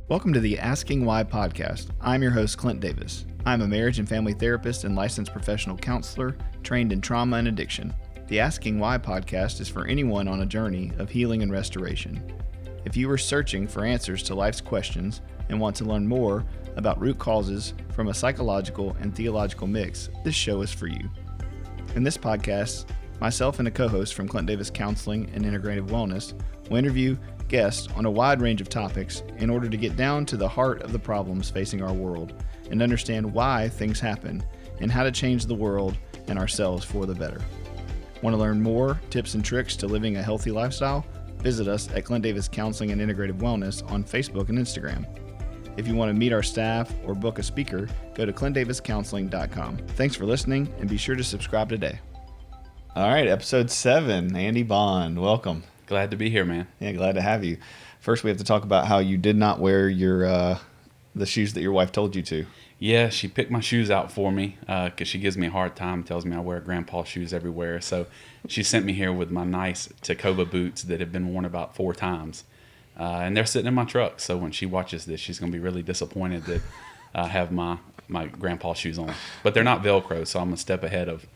Welcome to the Asking Why podcast. I'm your host, Clint Davis. I'm a marriage and family therapist and licensed professional counselor trained in trauma and addiction. The Asking Why podcast is for anyone on a journey of healing and restoration. If you are searching for answers to life's questions and want to learn more about root causes from a psychological and theological mix, this show is for you. In this podcast, myself and a co-host from Clint Davis Counseling and Integrative Wellness will interview guests on a wide range of topics in order to get down to the heart of the problems facing our world and understand why things happen and how to change the world and ourselves for the better. Want to learn more tips and tricks to living a healthy lifestyle? Visit us at Clint Davis Counseling and Integrative Wellness on Facebook and Instagram. If you want to meet our staff or book a speaker, go to clintdaviscounseling.com. Thanks for listening and be sure to subscribe today. All right, episode 7, Andy Bond, welcome. Glad to be here, man. Yeah, glad to have you. First, we have to talk about how you did not wear your the shoes that your wife told you to. Yeah, she picked my shoes out for me because she gives me a hard time, tells me I wear grandpa shoes everywhere. So she sent me here with my nice Tacoma boots that have been worn about 4 times. And they're sitting in my truck. So when she watches this, she's going to be really disappointed that I have my grandpa shoes on. But they're not Velcro, so I'm a step ahead of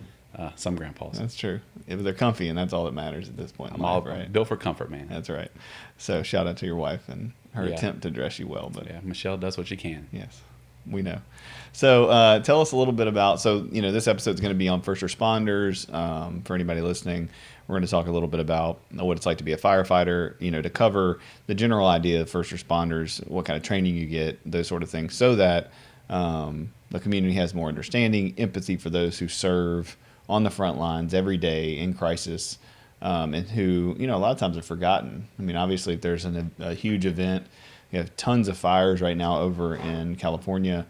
some grandpas. That's true. If they're comfy, and that's all that matters at this point in life, right? Built for comfort, man. That's right. So shout out to your wife and her attempt to dress you well. But yeah, Michelle does what she can. Yes, we know. So tell us a little bit about, this episode is going to be on first responders. For anybody listening, we're going to talk a little bit about what it's like to be a firefighter, to cover the general idea of first responders, what kind of training you get, those sort of things, so that the community has more understanding, empathy for those who serve on the front lines every day in crisis, and who, a lot of times are forgotten. I mean, obviously, if there's a huge event, you have tons of fires right now over in California.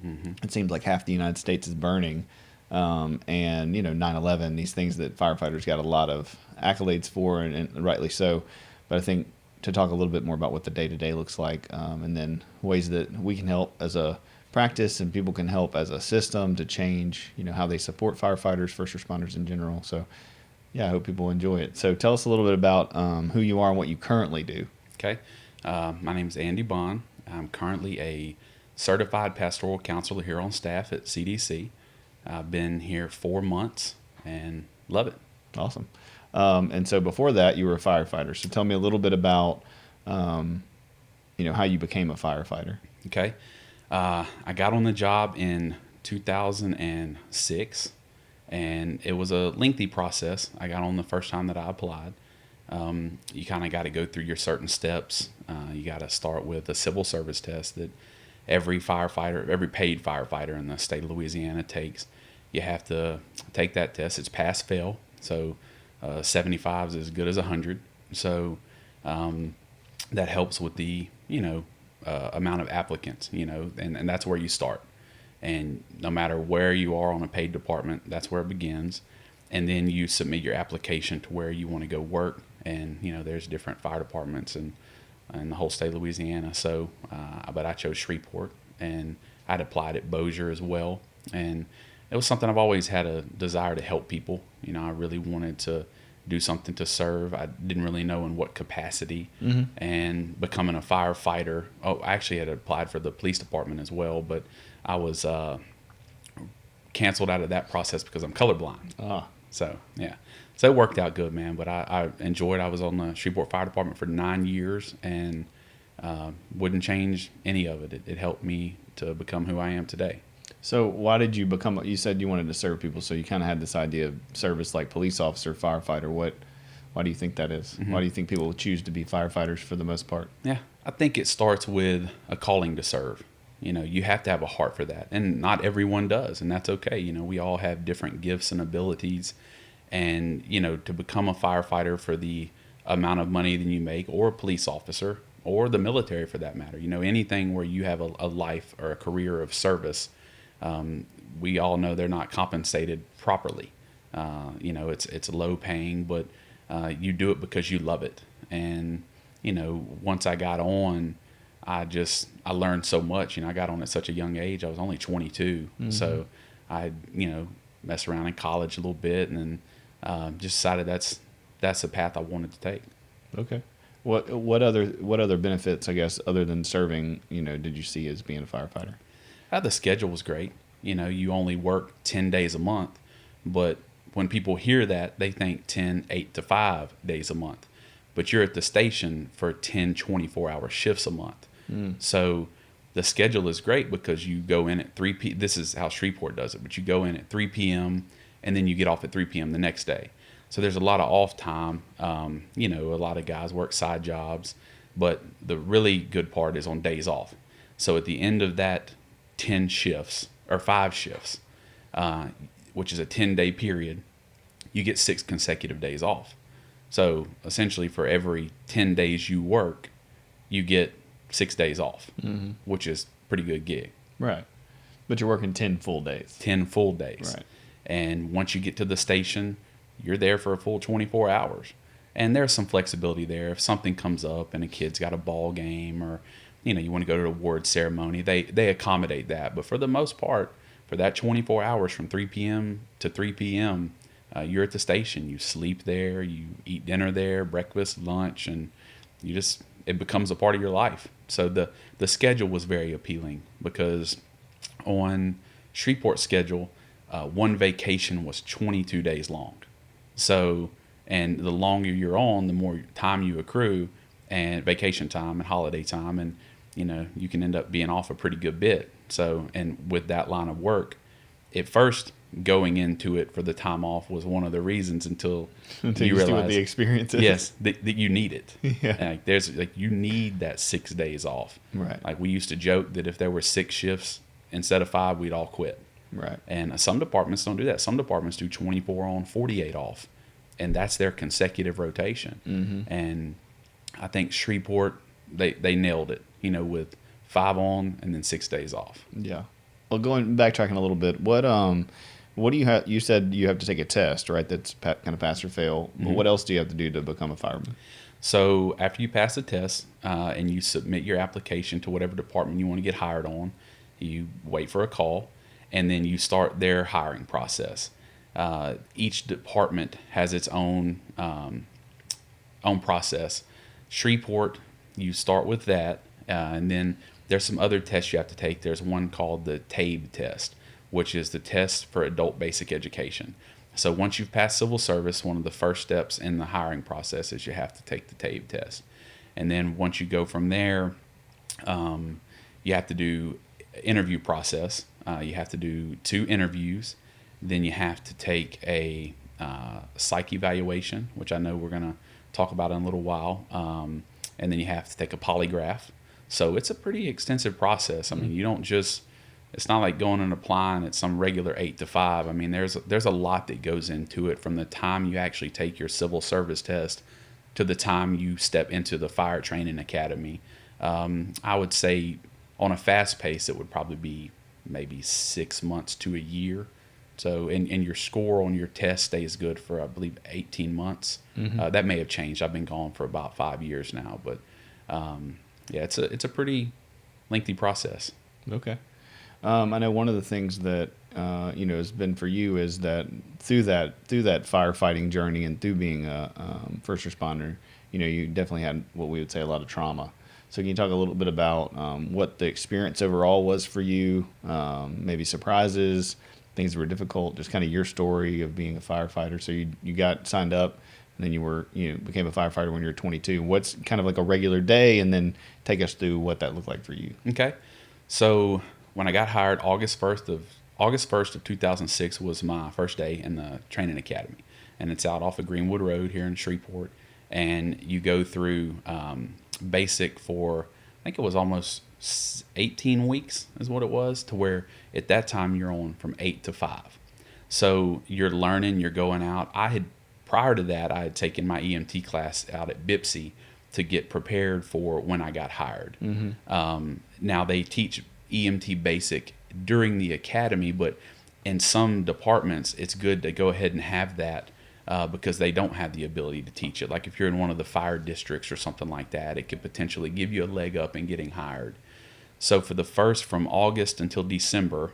Mm-hmm. It seems like half the United States is burning. And, 9/11, these things that firefighters got a lot of accolades for, and rightly so. But I think to talk a little bit more about what the day-to-day looks like, and then ways that we can help as a practice and people can help as a system to change, how they support firefighters, first responders in general. So, yeah, I hope people enjoy it. So tell us a little bit about who you are and what you currently do. Okay. My name is Andy Bond. I'm currently a certified pastoral counselor here on staff at CDC. I've been here 4 months and love it. Awesome. And so before that, you were a firefighter. So tell me a little bit about, how you became a firefighter. Okay. I got on the job in 2006, and it was a lengthy process. I got on the first time that I applied. You kind of got to go through your certain steps. You got to start with a civil service test that every firefighter, every paid firefighter in the state of Louisiana takes. You have to take that test. It's pass-fail, so 75 is as good as 100. So that helps with the, amount of applicants, and that's where you start. And no matter where you are on a paid department, that's where it begins. And then you submit your application to where you want to go work. And, there's different fire departments in the whole state of Louisiana. So, but I chose Shreveport, and I'd applied at Bossier as well. And it was something I've always had a desire to help people. I really wanted to do something to serve. I didn't really know in what capacity. Mm-hmm. And becoming a firefighter, I actually had applied for the police department as well, but I was canceled out of that process because I'm colorblind. So, yeah. So it worked out good, man. But I enjoyed it. I was on the Shreveport Fire Department for 9 years, and wouldn't change any of it. It helped me to become who I am today. So why did you become, you said you wanted to serve people, so you kind of had this idea of service like police officer, firefighter. Why do you think that is? Mm-hmm. Why do you think people choose to be firefighters for the most part? Yeah, I think it starts with a calling to serve. You have to have a heart for that, and not everyone does, and that's okay. We all have different gifts and abilities, and, to become a firefighter for the amount of money that you make, or a police officer, or the military for that matter, anything where you have a life or a career of service, we all know they're not compensated properly. It's low paying, but you do it because you love it. And, once I got on, I learned so much. I got on at such a young age. I was only 22. Mm-hmm. So I, messed around in college a little bit, and then just decided that's the path I wanted to take. Okay. What other benefits, I guess, other than serving, did you see as being a firefighter? The schedule was great. You only work 10 days a month, but when people hear that, they think 10, 8 to 5 days a month. But you're at the station for 10, 24-hour shifts a month. So the schedule is great because you go in at 3 p.m. This is how Shreveport does it, but you go in at 3 p.m. and then you get off at 3 p.m. the next day. So there's a lot of off time. A lot of guys work side jobs, but the really good part is on days off. So at the end of that 10 shifts or 5 shifts, which is a 10-day period, you get 6 consecutive days off. So essentially for every 10 days you work, you get 6 days off, which is pretty good gig. Right. But you're working 10 full days. 10 full days. Right. And once you get to the station, you're there for a full 24 hours. And there's some flexibility there. If something comes up and a kid's got a ball game or, you want to go to an award ceremony, they accommodate that. But for the most part, for that 24 hours from 3 p.m. to 3 p.m., you're at the station. You sleep there, you eat dinner there, breakfast, lunch, and it becomes a part of your life. So the schedule was very appealing because on Shreveport's schedule, one vacation was 22 days long. So, and the longer you're on, the more time you accrue, and vacation time and holiday time, and you can end up being off a pretty good bit. So, and with that line of work, at first going into it for the time off was one of the reasons until you realize see what the experience is. Yes, that you need it. Yeah. You need that 6 days off. Right. Like we used to joke that if there were 6 shifts instead of 5, we'd all quit. Right. And some departments don't do that. Some departments do 24 on, 48 off, and that's their consecutive rotation. Mm-hmm. And I think Shreveport, they nailed it, with 5 on and then 6 days off. Yeah. Well, backtracking a little bit, what do you have? You said you have to take a test, right? That's kind of pass or fail. But what else do you have to do to become a fireman? So after you pass the test and you submit your application to whatever department you want to get hired on, you wait for a call, and then you start their hiring process. Each department has its own process. Shreveport, you start with that, and then there's some other tests you have to take. There's one called the TABE test, which is the test for adult basic education. So once you've passed civil service, one of the first steps in the hiring process is you have to take the TABE test. And then once you go from there, you have to do interview process. You have to do 2 interviews. Then you have to take a psych evaluation, which I know we're going to talk about in a little while. And then you have to take a polygraph. So it's a pretty extensive process. I mean, you don't just, it's not like going and applying at some regular 8 to 5. I mean, there's a lot that goes into it from the time you actually take your civil service test to the time you step into the fire training academy. I would say on a fast pace, it would probably be maybe 6 months to a year. So, and your score on your test stays good for, I believe, 18 months. Mm-hmm. That may have changed. I've been gone for about 5 years now, but yeah, it's a pretty lengthy process. Okay. I know one of the things that has been for you is that through that firefighting journey and through being a first responder, you definitely had what we would say a lot of trauma. So can you talk a little bit about what the experience overall was for you? Maybe surprises, things that were difficult, just kind of your story of being a firefighter. So you got signed up, and then you became a firefighter when you were 22. What's kind of like a regular day, and then take us through what that looked like for you. Okay, so when I got hired, August 1st of 2006 was my first day in the training academy, and it's out off of Greenwood Road here in Shreveport. And you go through basic for, I think it was almost 18 weeks is what it was, to where at that time you're on from 8 to 5. So you're learning, you're going out. Prior to that, I had taken my EMT class out at BIPSI to get prepared for when I got hired. Mm-hmm. Now they teach EMT basic during the academy, but in some departments, it's good to go ahead and have that because they don't have the ability to teach it. Like if you're in one of the fire districts or something like that, it could potentially give you a leg up in getting hired. So for from August until December,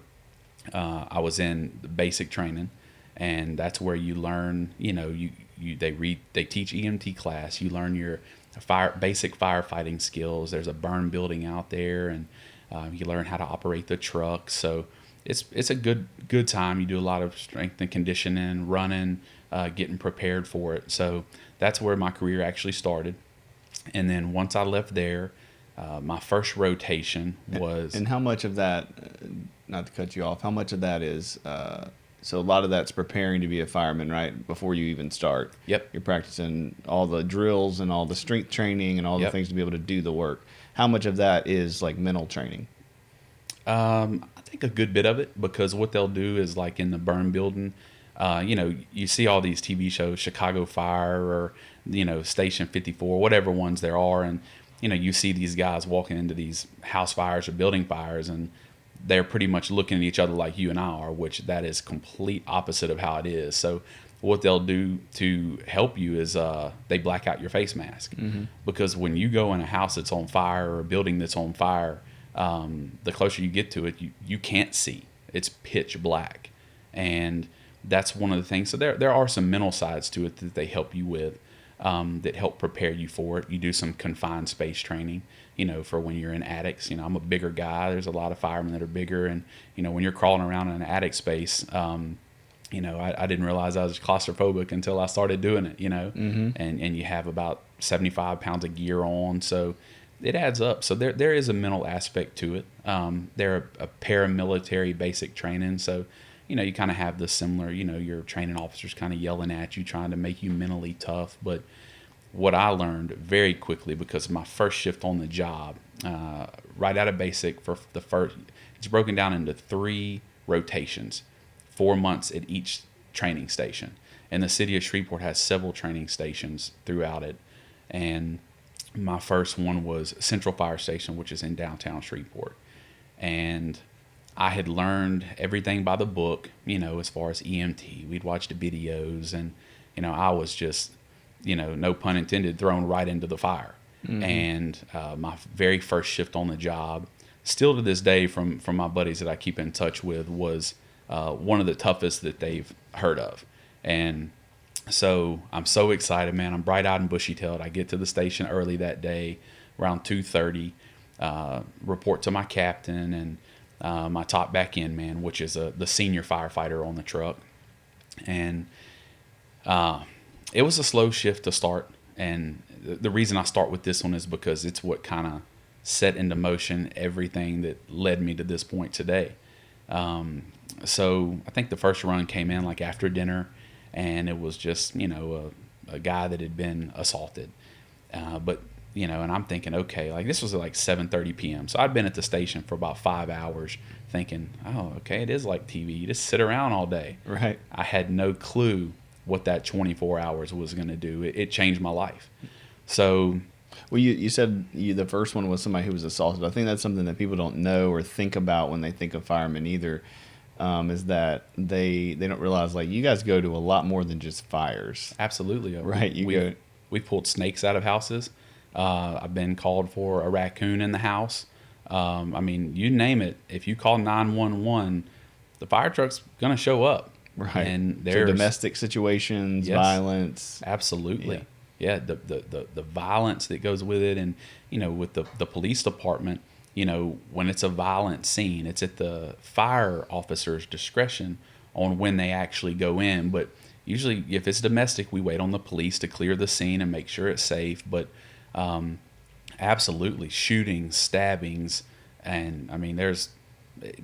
I was in the basic training, and that's where you learn, they teach EMT class, you learn your basic firefighting skills. There's a burn building out there, and you learn how to operate the truck. So it's a good time. You do a lot of strength and conditioning, running, getting prepared for it. So that's where my career actually started. And then once I left there, my first rotation was. And how much of that, not to cut you off, how much of that is, so a lot of that's preparing to be a fireman, right? Before you even start. Yep. You're practicing all the drills and all the strength training and all the things to be able to do the work. How much of that is like mental training? I think a good bit of it, because what they'll do is, like in the burn building, you see all these TV shows, Chicago Fire or, Station 54, whatever ones there are. And, you see these guys walking into these house fires or building fires, and they're pretty much looking at each other like you and I are, which that is complete opposite of how it is. So what they'll do to help you is they black out your face mask. Mm-hmm. Because when you go in a house that's on fire or a building that's on fire, the closer you get to it, you can't see. It's pitch black. And that's one of the things. So there are some mental sides to it that they help you with, that help prepare you for it. You do some confined space training, for when you're in attics. I'm a bigger guy. There's a lot of firemen that are bigger. And, when you're crawling around in an attic space, I didn't realize I was claustrophobic until I started doing it, Mm-hmm. and you have about 75 pounds of gear on. So it adds up. So there is a mental aspect to it. They're a paramilitary basic training. So, you kind of have the similar, your training officers kind of yelling at you, trying to make you mentally tough. But what I learned very quickly, because my first shift on the job, right out of basic, for the first, it's broken down into 3 rotations, 4 months at each training station. And the city of Shreveport has several training stations throughout it. And my first one was Central Fire Station, which is in downtown Shreveport. And I had learned everything by the book, as far as EMT. We'd watched the videos, and, I was just, no pun intended, thrown right into the fire. Mm-hmm. And my very first shift on the job, still to this day from my buddies that I keep in touch with, was one of the toughest that they've heard of. And so I'm so excited, man. I'm bright-eyed and bushy-tailed. I get to the station early that day, around 2:30, report to my captain and my top back end man, which is the senior firefighter on the truck. And it was a slow shift to start. And the reason I start with this one is because it's what kind of set into motion everything that led me to this point today. So I think the first run came in like after dinner, and it was just, a guy that had been assaulted. But and I'm thinking, okay, like this was at like 7:30 p.m. So I'd been at the station for about 5 hours thinking, oh, okay, it is like TV. You just sit around all day. Right. I had no clue what that 24 hours was going to do. It changed my life. So. Well, you said the first one was somebody who was assaulted. I think that's something that people don't know or think about when they think of firemen either, is that they don't realize, like, you guys go to a lot more than just fires. Absolutely. Right. We pulled snakes out of houses. I've been called for a raccoon in the house. You name it. If you call 911, the fire truck's going to show up. Right. And there's domestic situations, yes, violence. Absolutely. Yeah. The violence that goes with it. And, with the police department, when it's a violent scene, it's at the fire officer's discretion on when they actually go in. But usually if it's domestic, we wait on the police to clear the scene and make sure it's safe. But absolutely, shootings, stabbings, and there's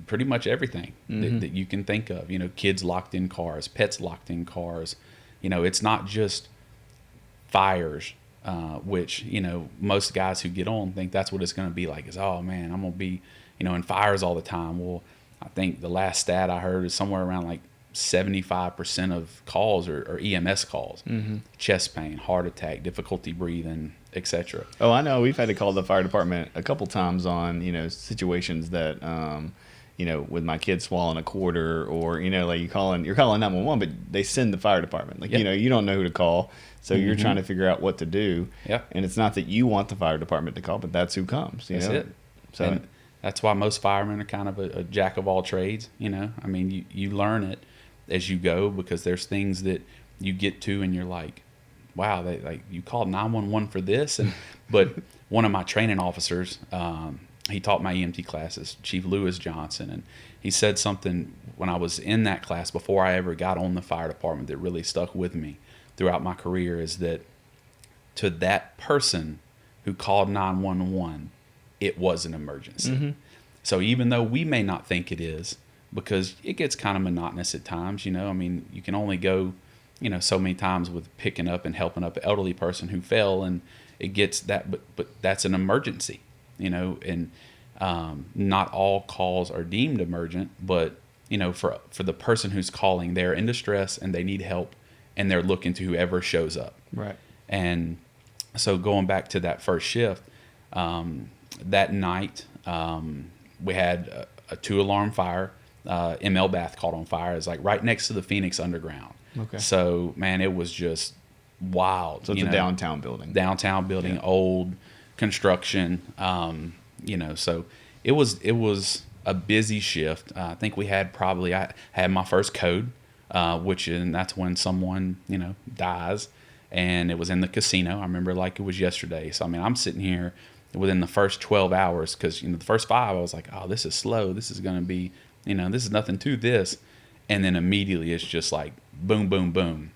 pretty much everything that you can think of. Kids locked in cars, pets locked in cars. It's not just fires, which most guys who get on think that's what it's going to be like. Is, oh man, I'm gonna be in fires all the time. Well, I think the last stat I heard is somewhere around like 75% of calls are EMS calls. Mm-hmm. Chest pain, heart attack, difficulty breathing, etc. Oh, I know. We've had to call the fire department a couple times on, situations that, with my kid swallowing a quarter, or, like you're calling 911, but they send the fire department. Like, yep. You don't know who to call. So you're trying to figure out what to do. Yep. And it's not that you want the fire department to call, but that's who comes. That's it. So and that's why most firemen are kind of a jack of all trades. You learn it as you go, because there's things that you get to and you're like, wow, they like you called 911 for this, and but one of my training officers, he taught my EMT classes, Chief Lewis Johnson, and he said something when I was in that class before I ever got on the fire department that really stuck with me throughout my career, is that to that person who called 911, it was an emergency. So even though we may not think it is, because it gets kind of monotonous at times, you know, I mean, you can only go, you know, so many times with picking up and helping up an elderly person who fell, and it gets that, but that's an emergency, you know, and not all calls are deemed emergent, but, you know, for the person who's calling, they're in distress and they need help, and they're looking to whoever shows up. Right. And so going back to that first shift, that night, we had a 2-alarm fire. ML Bath caught on fire. It's like right next to the Phoenix Underground. Okay. So, man, it was just wild. So it's a downtown building. Downtown building, old construction. You know, so it was a busy shift. I think we had I had my first code, and that's when someone, you know, dies. And it was in the casino. I remember like it was yesterday. So, I mean, I'm sitting here within the first 12 hours because, you know, the first 5, I was like, oh, this is slow. This is going to be, you know, this is nothing to this. And then immediately it's just like boom, boom, boom.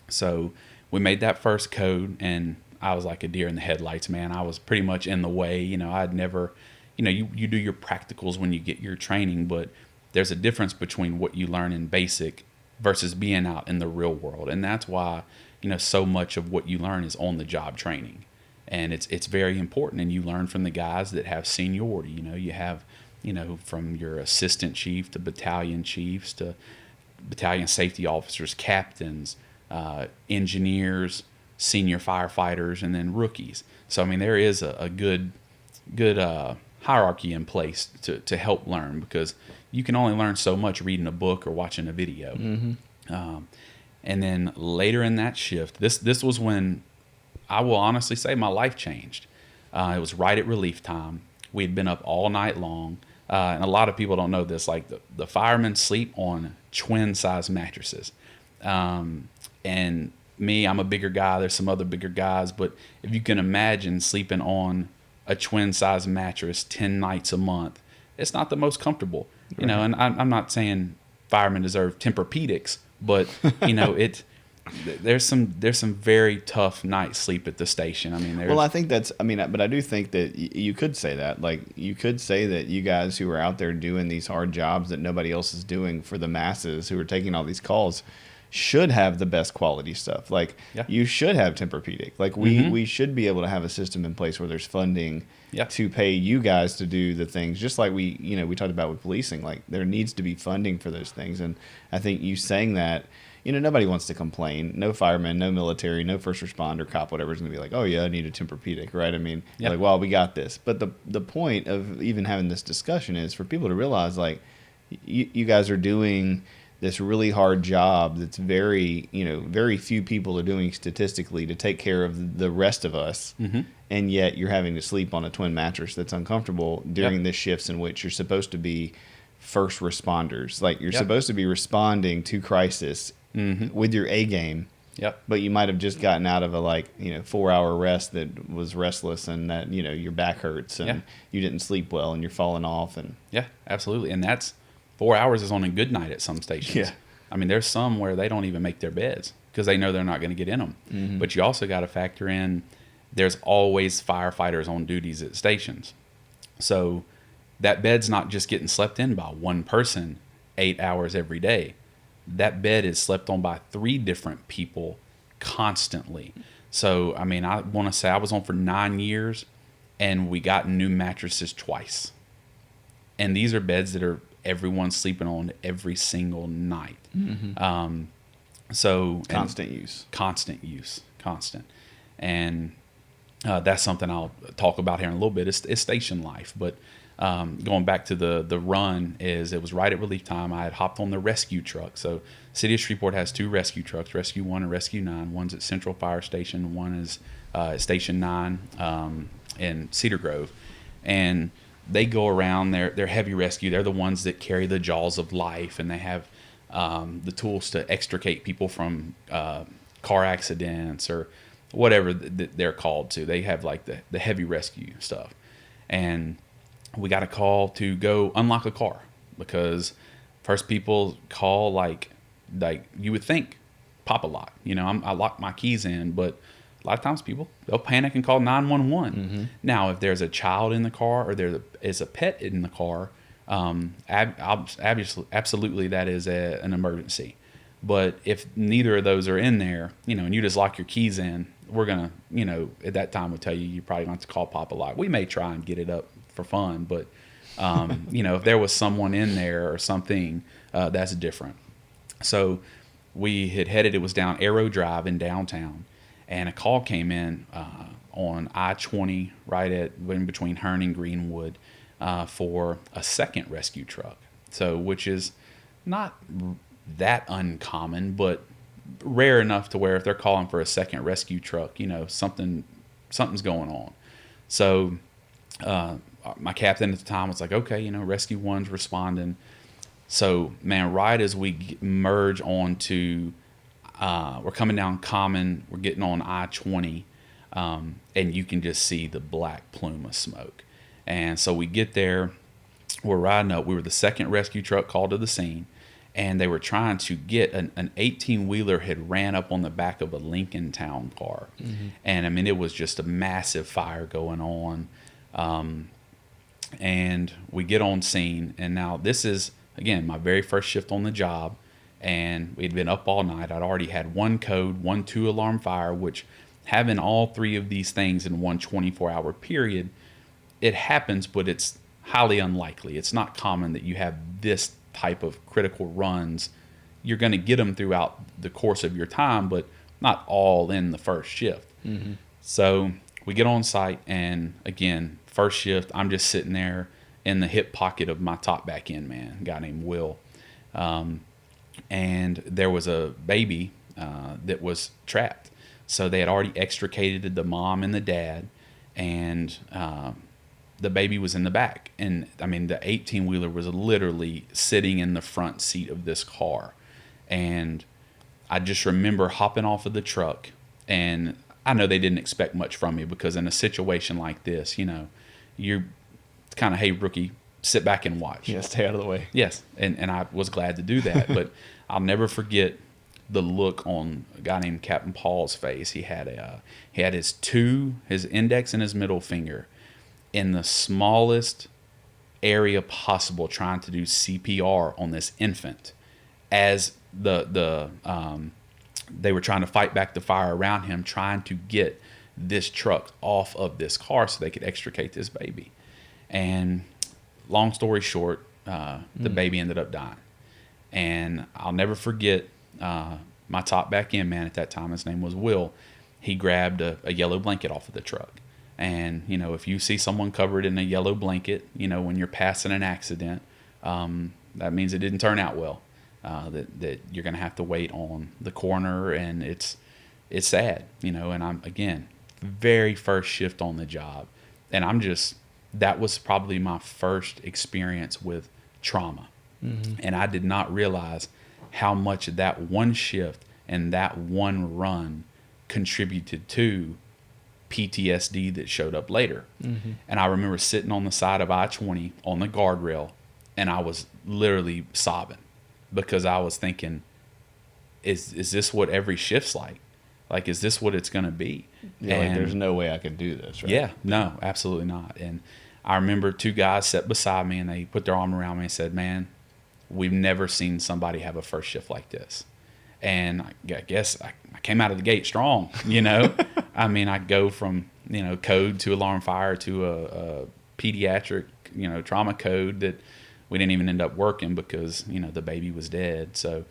So we made that first code, and I was like a deer in the headlights, man. I was pretty much in the way. You know, I'd never, you know, you do your practicals when you get your training, but there's a difference between what you learn in basic versus being out in the real world. And that's why, you know, so much of what you learn is on the job training. And it's very important. And you learn from the guys that have seniority. You know, you have, you know, from your assistant chief to battalion chiefs to battalion safety officers, captains, engineers, senior firefighters, and then rookies. So, I mean, there is a good hierarchy in place to help learn, because you can only learn so much reading a book or watching a video. And then later in that shift, this was when I will honestly say my life changed. It was right at relief time. We had been up all night long. And a lot of people don't know this. Like the firemen sleep on twin size mattresses. And me, I'm a bigger guy. There's some other bigger guys. But if you can imagine sleeping on a twin size mattress 10 nights a month, it's not the most comfortable. You know, and I'm not saying firemen deserve Tempur-Pedics, but you know, there's some very tough nights sleep at the station. I mean, well, I think but I do think that you could say that. Like, you could say that you guys who are out there doing these hard jobs that nobody else is doing for the masses who are taking all these calls should have the best quality stuff. Like, you should have Tempur-Pedic. Like, we should be able to have a system in place where there's funding to pay you guys to do the things, just like we talked about with policing. Like, there needs to be funding for those things. And I think you saying that, you know, nobody wants to complain. No fireman, no military, no first responder, cop, whatever is going to be like, oh yeah, I need a Tempur-Pedic, right? I mean, like, well, we got this. But the point of even having this discussion is for people to realize, like, you guys are doing this really hard job that's very few people are doing statistically to take care of the rest of us. And yet you're having to sleep on a twin mattress that's uncomfortable during the shifts in which you're supposed to be first responders. Like, you're supposed to be responding to crisis with your A game. But you might have just gotten out of a 4-hour rest that was restless, and that, you know, your back hurts and you didn't sleep well and you're falling off. And absolutely. And that's 4 hours is on a good night at some stations. I mean, there's some where they don't even make their beds because they know they're not going to get in them. But you also got to factor in there's always firefighters on duties at stations. So that bed's not just getting slept in by one person 8 hours every day. That bed is slept on by 3 different people constantly. So, I mean, I want to say I was on for 9 years, and we got new mattresses twice. And these are beds that are everyone sleeping on every single night. So constant use. And that's something I'll talk about here in a little bit. It's station life. But going back to the run, it was right at relief time. I had hopped on the rescue truck. So City of Shreveport has 2 rescue trucks, Rescue 1 and Rescue 9. One's at Central Fire Station. One is at Station 9 in Cedar Grove. And they go around. They're heavy rescue. They're the ones that carry the jaws of life, and they have the tools to extricate people from car accidents or whatever they're called to. They have like the heavy rescue stuff. And we got a call to go unlock a car because first people call like you would think pop a lock. I lock my keys in, but a lot of times they'll panic and call 911. Mm-hmm. Now, if there's a child in the car or there is a pet in the car, absolutely that is an emergency. But if neither of those are in there, and you just lock your keys in, we're gonna, at that time we'll tell you probably don't have to call pop a lock. We may try and get it up for fun, but if there was someone in there or something, that's different. So we had headed. It was down Arrow Drive in downtown. And a call came in on I-20 right in between Hearn and Greenwood for a second rescue truck. So, which is not that uncommon, but rare enough to where if they're calling for a second rescue truck, something's going on. So, my captain at the time was like, okay, Rescue 1's responding. So, man, right as we merge onto we're coming down Common, we're getting on I-20, and you can just see the black plume of smoke. And so we get there, we're riding up. We were the second rescue truck called to the scene, and they were trying to get an 18-wheeler had ran up on the back of a Lincoln Town car. Mm-hmm. And, I mean, it was just a massive fire going on. And we get on scene, and now this is, again, my very first shift on the job. And we'd been up all night. I'd already had one code, 2-alarm fire, which having all three of these things in one 24-hour period, it happens, but it's highly unlikely. It's not common that you have this type of critical runs. You're going to get them throughout the course of your time, but not all in the first shift. Mm-hmm. So we get on site, and again, first shift, I'm just sitting there in the hip pocket of my top back end man, a guy named Will. And there was a baby that was trapped. So they had already extricated the mom and the dad, and the baby was in the back. And, I mean, the 18-wheeler was literally sitting in the front seat of this car. And I just remember hopping off of the truck, and I know they didn't expect much from me because in a situation like this, you're kind of, hey, rookie, sit back and watch. Yeah, stay out of the way. Yes, and I was glad to do that. But I'll never forget the look on a guy named Captain Paul's face. He had his index and his middle finger in the smallest area possible, trying to do CPR on this infant as they were trying to fight back the fire around him, trying to get this truck off of this car so they could extricate this baby. And long story short, the baby ended up dying. And I'll never forget my top back end man at that time. His name was Will. He grabbed a yellow blanket off of the truck. And, if you see someone covered in a yellow blanket, when you're passing an accident, that means it didn't turn out well. That you're going to have to wait on the coroner, and it's sad, and I'm, again, very first shift on the job. And that was probably my first experience with trauma. Mm-hmm. And I did not realize how much that one shift and that one run contributed to PTSD that showed up later. Mm-hmm. And I remember sitting on the side of I-20 on the guardrail, and I was literally sobbing because I was thinking, is this what every shift's like? Like, is this what it's going to be? Yeah, and, like, there's no way I could do this, right? Yeah, no, absolutely not. And I remember two guys sat beside me, and they put their arm around me and said, man, we've never seen somebody have a first shift like this. And I guess I came out of the gate strong, I mean, I go from, code to alarm fire to a pediatric, trauma code that we didn't even end up working because, the baby was dead. So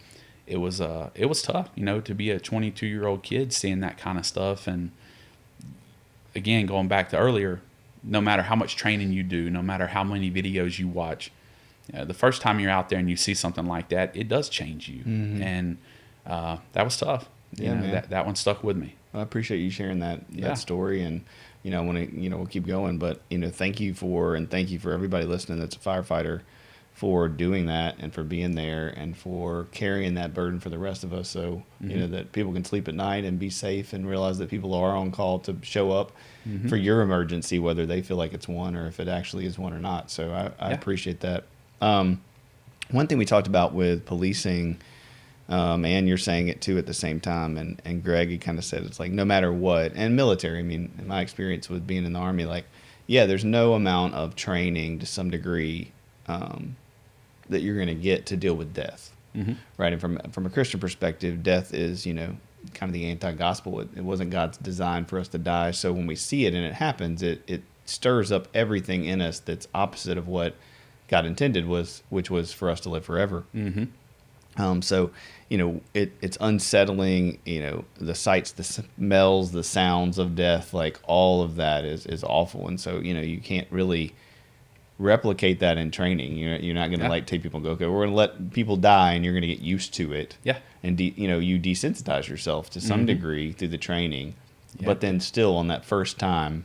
it was tough, to be a 22-year-old kid seeing that kind of stuff. And again, going back to earlier, no matter how much training you do, no matter how many videos you watch, the first time you're out there and you see something like that, it does change you. Mm-hmm. And that was tough. That one stuck with me. I appreciate you sharing that story, and I want to we'll keep going, but thank you for everybody listening that's a firefighter for doing that and for being there and for carrying that burden for the rest of us. So, you know, that people can sleep at night and be safe and realize that people are on call to show up for your emergency, whether they feel like it's one or if it actually is one or not. So I appreciate that. One thing we talked about with policing, and you're saying it too at the same time, and Greg, he kind of said it's like no matter what, and military, I mean, in my experience with being in the Army, like, yeah, there's no amount of training to some degree that you're going to get to deal with death, right? And from a Christian perspective, death is, you know, kind of the anti-gospel. It wasn't God's design for us to die. So when we see it and it happens, it stirs up everything in us that's opposite of what God intended which was for us to live forever. So, you know, it's unsettling, you know, the sights, the smells, the sounds of death, like all of that is awful. And so, you know, you can't really replicate that in training. You're not going to like take people and go, okay, we're going to let people die and you're going to get used to it. Yeah. And, you know, you desensitize yourself to some degree through the training. Yeah. But then still on that first time,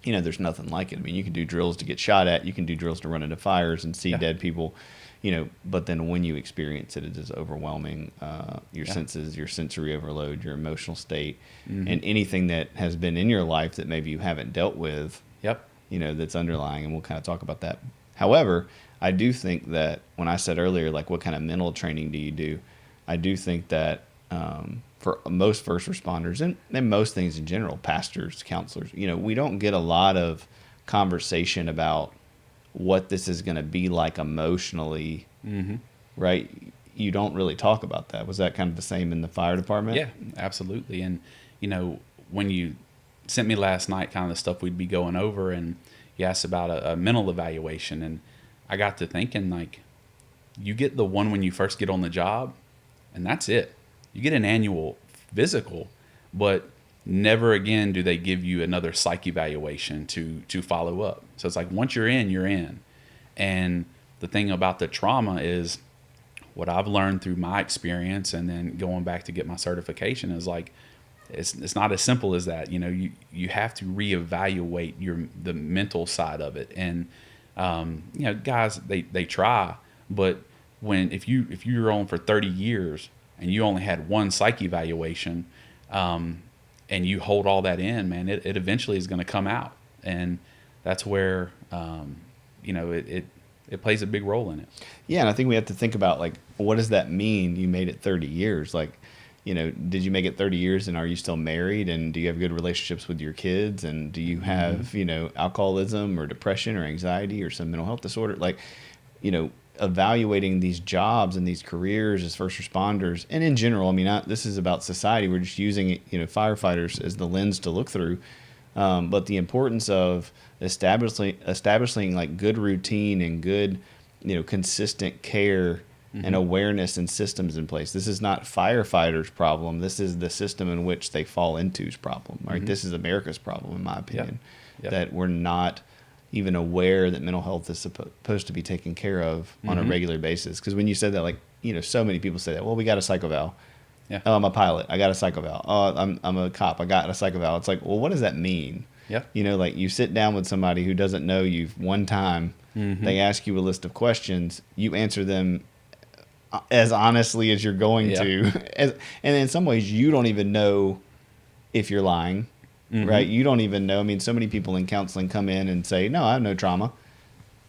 you know, there's nothing like it. I mean, you can do drills to get shot at. You can do drills to run into fires and see dead people, you know, but then when you experience it, it is overwhelming. Your senses, your sensory overload, your emotional state, and anything that has been in your life that maybe you haven't dealt with, you know, that's underlying, and we'll kind of talk about that. However, I do think that when I said earlier, like, what kind of mental training do you do? I do think that for most first responders and most things in general, pastors, counselors, you know, we don't get a lot of conversation about what this is going to be like emotionally, right? You don't really talk about that. Was that kind of the same in the fire department? Yeah, absolutely. And, you know, when you sent me last night kind of the stuff we'd be going over, and you asked about a mental evaluation, and I got to thinking, like, you get the one when you first get on the job, and that's it. You get an annual physical, but never again do they give you another psych evaluation to follow up. So it's like once you're in, you're in. And the thing about the trauma is what I've learned through my experience and then going back to get my certification is like it's not as simple as that. You know, you have to reevaluate the mental side of it. And you know, guys they try, but if you're on for 30 years and you only had one psych evaluation, and you hold all that in, man, it eventually is going to come out. And that's where, you know, it plays a big role in it. Yeah, and I think we have to think about, like, what does that mean you made it 30 years? Like, you know, did you make it 30 years and are you still married? And do you have good relationships with your kids? And do you have, you know, alcoholism or depression or anxiety or some mental health disorder? Like, you know, evaluating these jobs and these careers as first responders, and in general, I mean, this is about society. We're just using, you know, firefighters as the lens to look through. But the importance of establishing like good routine and good, you know, consistent care and awareness and systems in place. This is not firefighters' problem. This is the system in which they fall into's problem. Right? This is America's problem, in my opinion, that we're not even aware that mental health is supposed to be taken care of on a regular basis. Because when you said that, like, you know, so many people say that, well, we got a psych eval. Yeah. Oh, I'm a pilot. I got a psych eval. Oh, I'm a cop. I got a psych eval. It's like, well, what does that mean? Yeah. You know, like, you sit down with somebody who doesn't know you one time. They ask you a list of questions. You answer them as honestly as you're going to. And in some ways, you don't even know if you're lying. Right? You don't even know. I mean, so many people in counseling come in and say, no, I have no trauma.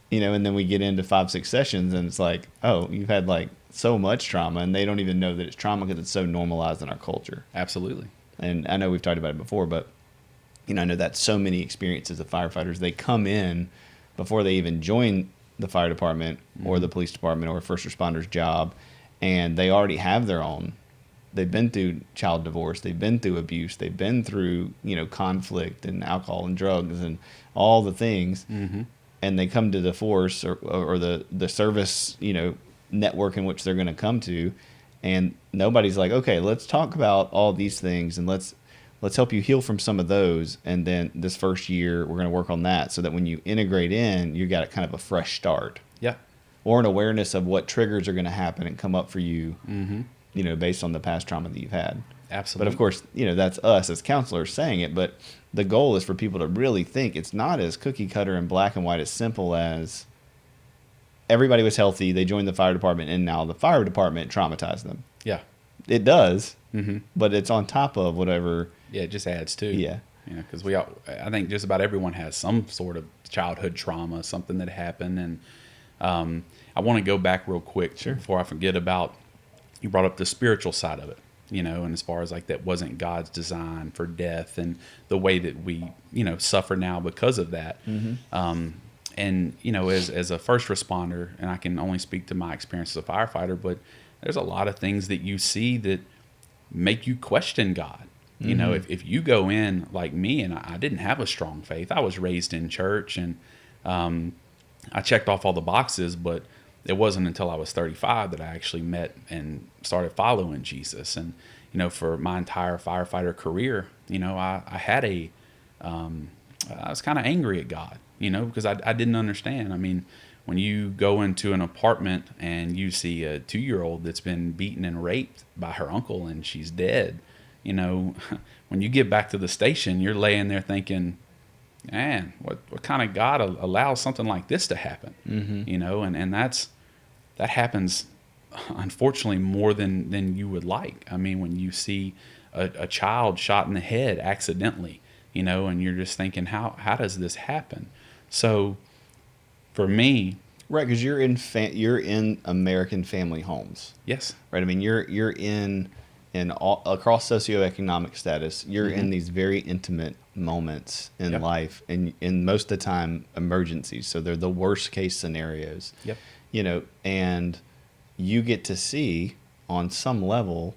You know, and then we get into 5-6 sessions and it's like, oh, you've had like so much trauma, and they don't even know that it's trauma because it's so normalized in our culture. Absolutely. And I know we've talked about it before, but, you know, I know that so many experiences of firefighters, they come in before they even join the fire department or the police department or a first responder's job, and they already have their own. They've been through child divorce. They've been through abuse. They've been through, you know, conflict and alcohol and drugs and all the things. And they come to the force or the service, you know, network in which they're going to come to. And nobody's like, okay, let's talk about all these things and let's help you heal from some of those. And then this first year, we're going to work on that so that when you integrate in, you got kind of a fresh start. Yeah. Or an awareness of what triggers are going to happen and come up for you. You know, based on the past trauma that you've had. Absolutely. But of course, you know, that's us as counselors saying it, but the goal is for people to really think it's not as cookie cutter and black and white, as simple as everybody was healthy. They joined the fire department, and now the fire department traumatized them. Yeah. It does, Mm-hmm. but it's on top of whatever. Yeah, it just adds to. Yeah. You know, because I think just about everyone has some sort of childhood trauma, something that happened. And I want to go back real quick before I forget about, you brought up the spiritual side of it, you know, and as far as like that wasn't God's design for death and the way that we, you know, suffer now because of that. Mm-hmm. And, you know, as a first responder, and I can only speak to my experience as a firefighter, but there's a lot of things that you see that make you question God. You know, if you go in like me, and I didn't have a strong faith, I was raised in church, and I checked off all the boxes, but it wasn't until I was 35 that I actually met and started following Jesus. And, you know, for my entire firefighter career, you know, I had I was kind of angry at God, you know, because I didn't understand. I mean, when you go into an apartment and you see a 2-year-old that's been beaten and raped by her uncle and she's dead, you know, when you get back to the station, you're laying there thinking, man, what kind of God allows something like this to happen? Mm-hmm. You know, and that happens, unfortunately, more than you would like. I mean, when you see a child shot in the head accidentally, you know, and you're just thinking, how does this happen? So for me, Right, because you're in American family homes. yes, Right. I mean, you're in all across socioeconomic status. You're in these very intimate moments in Yep. life, and in most of the time emergencies. So they're the worst case scenarios. Yep. You know, and you get to see on some level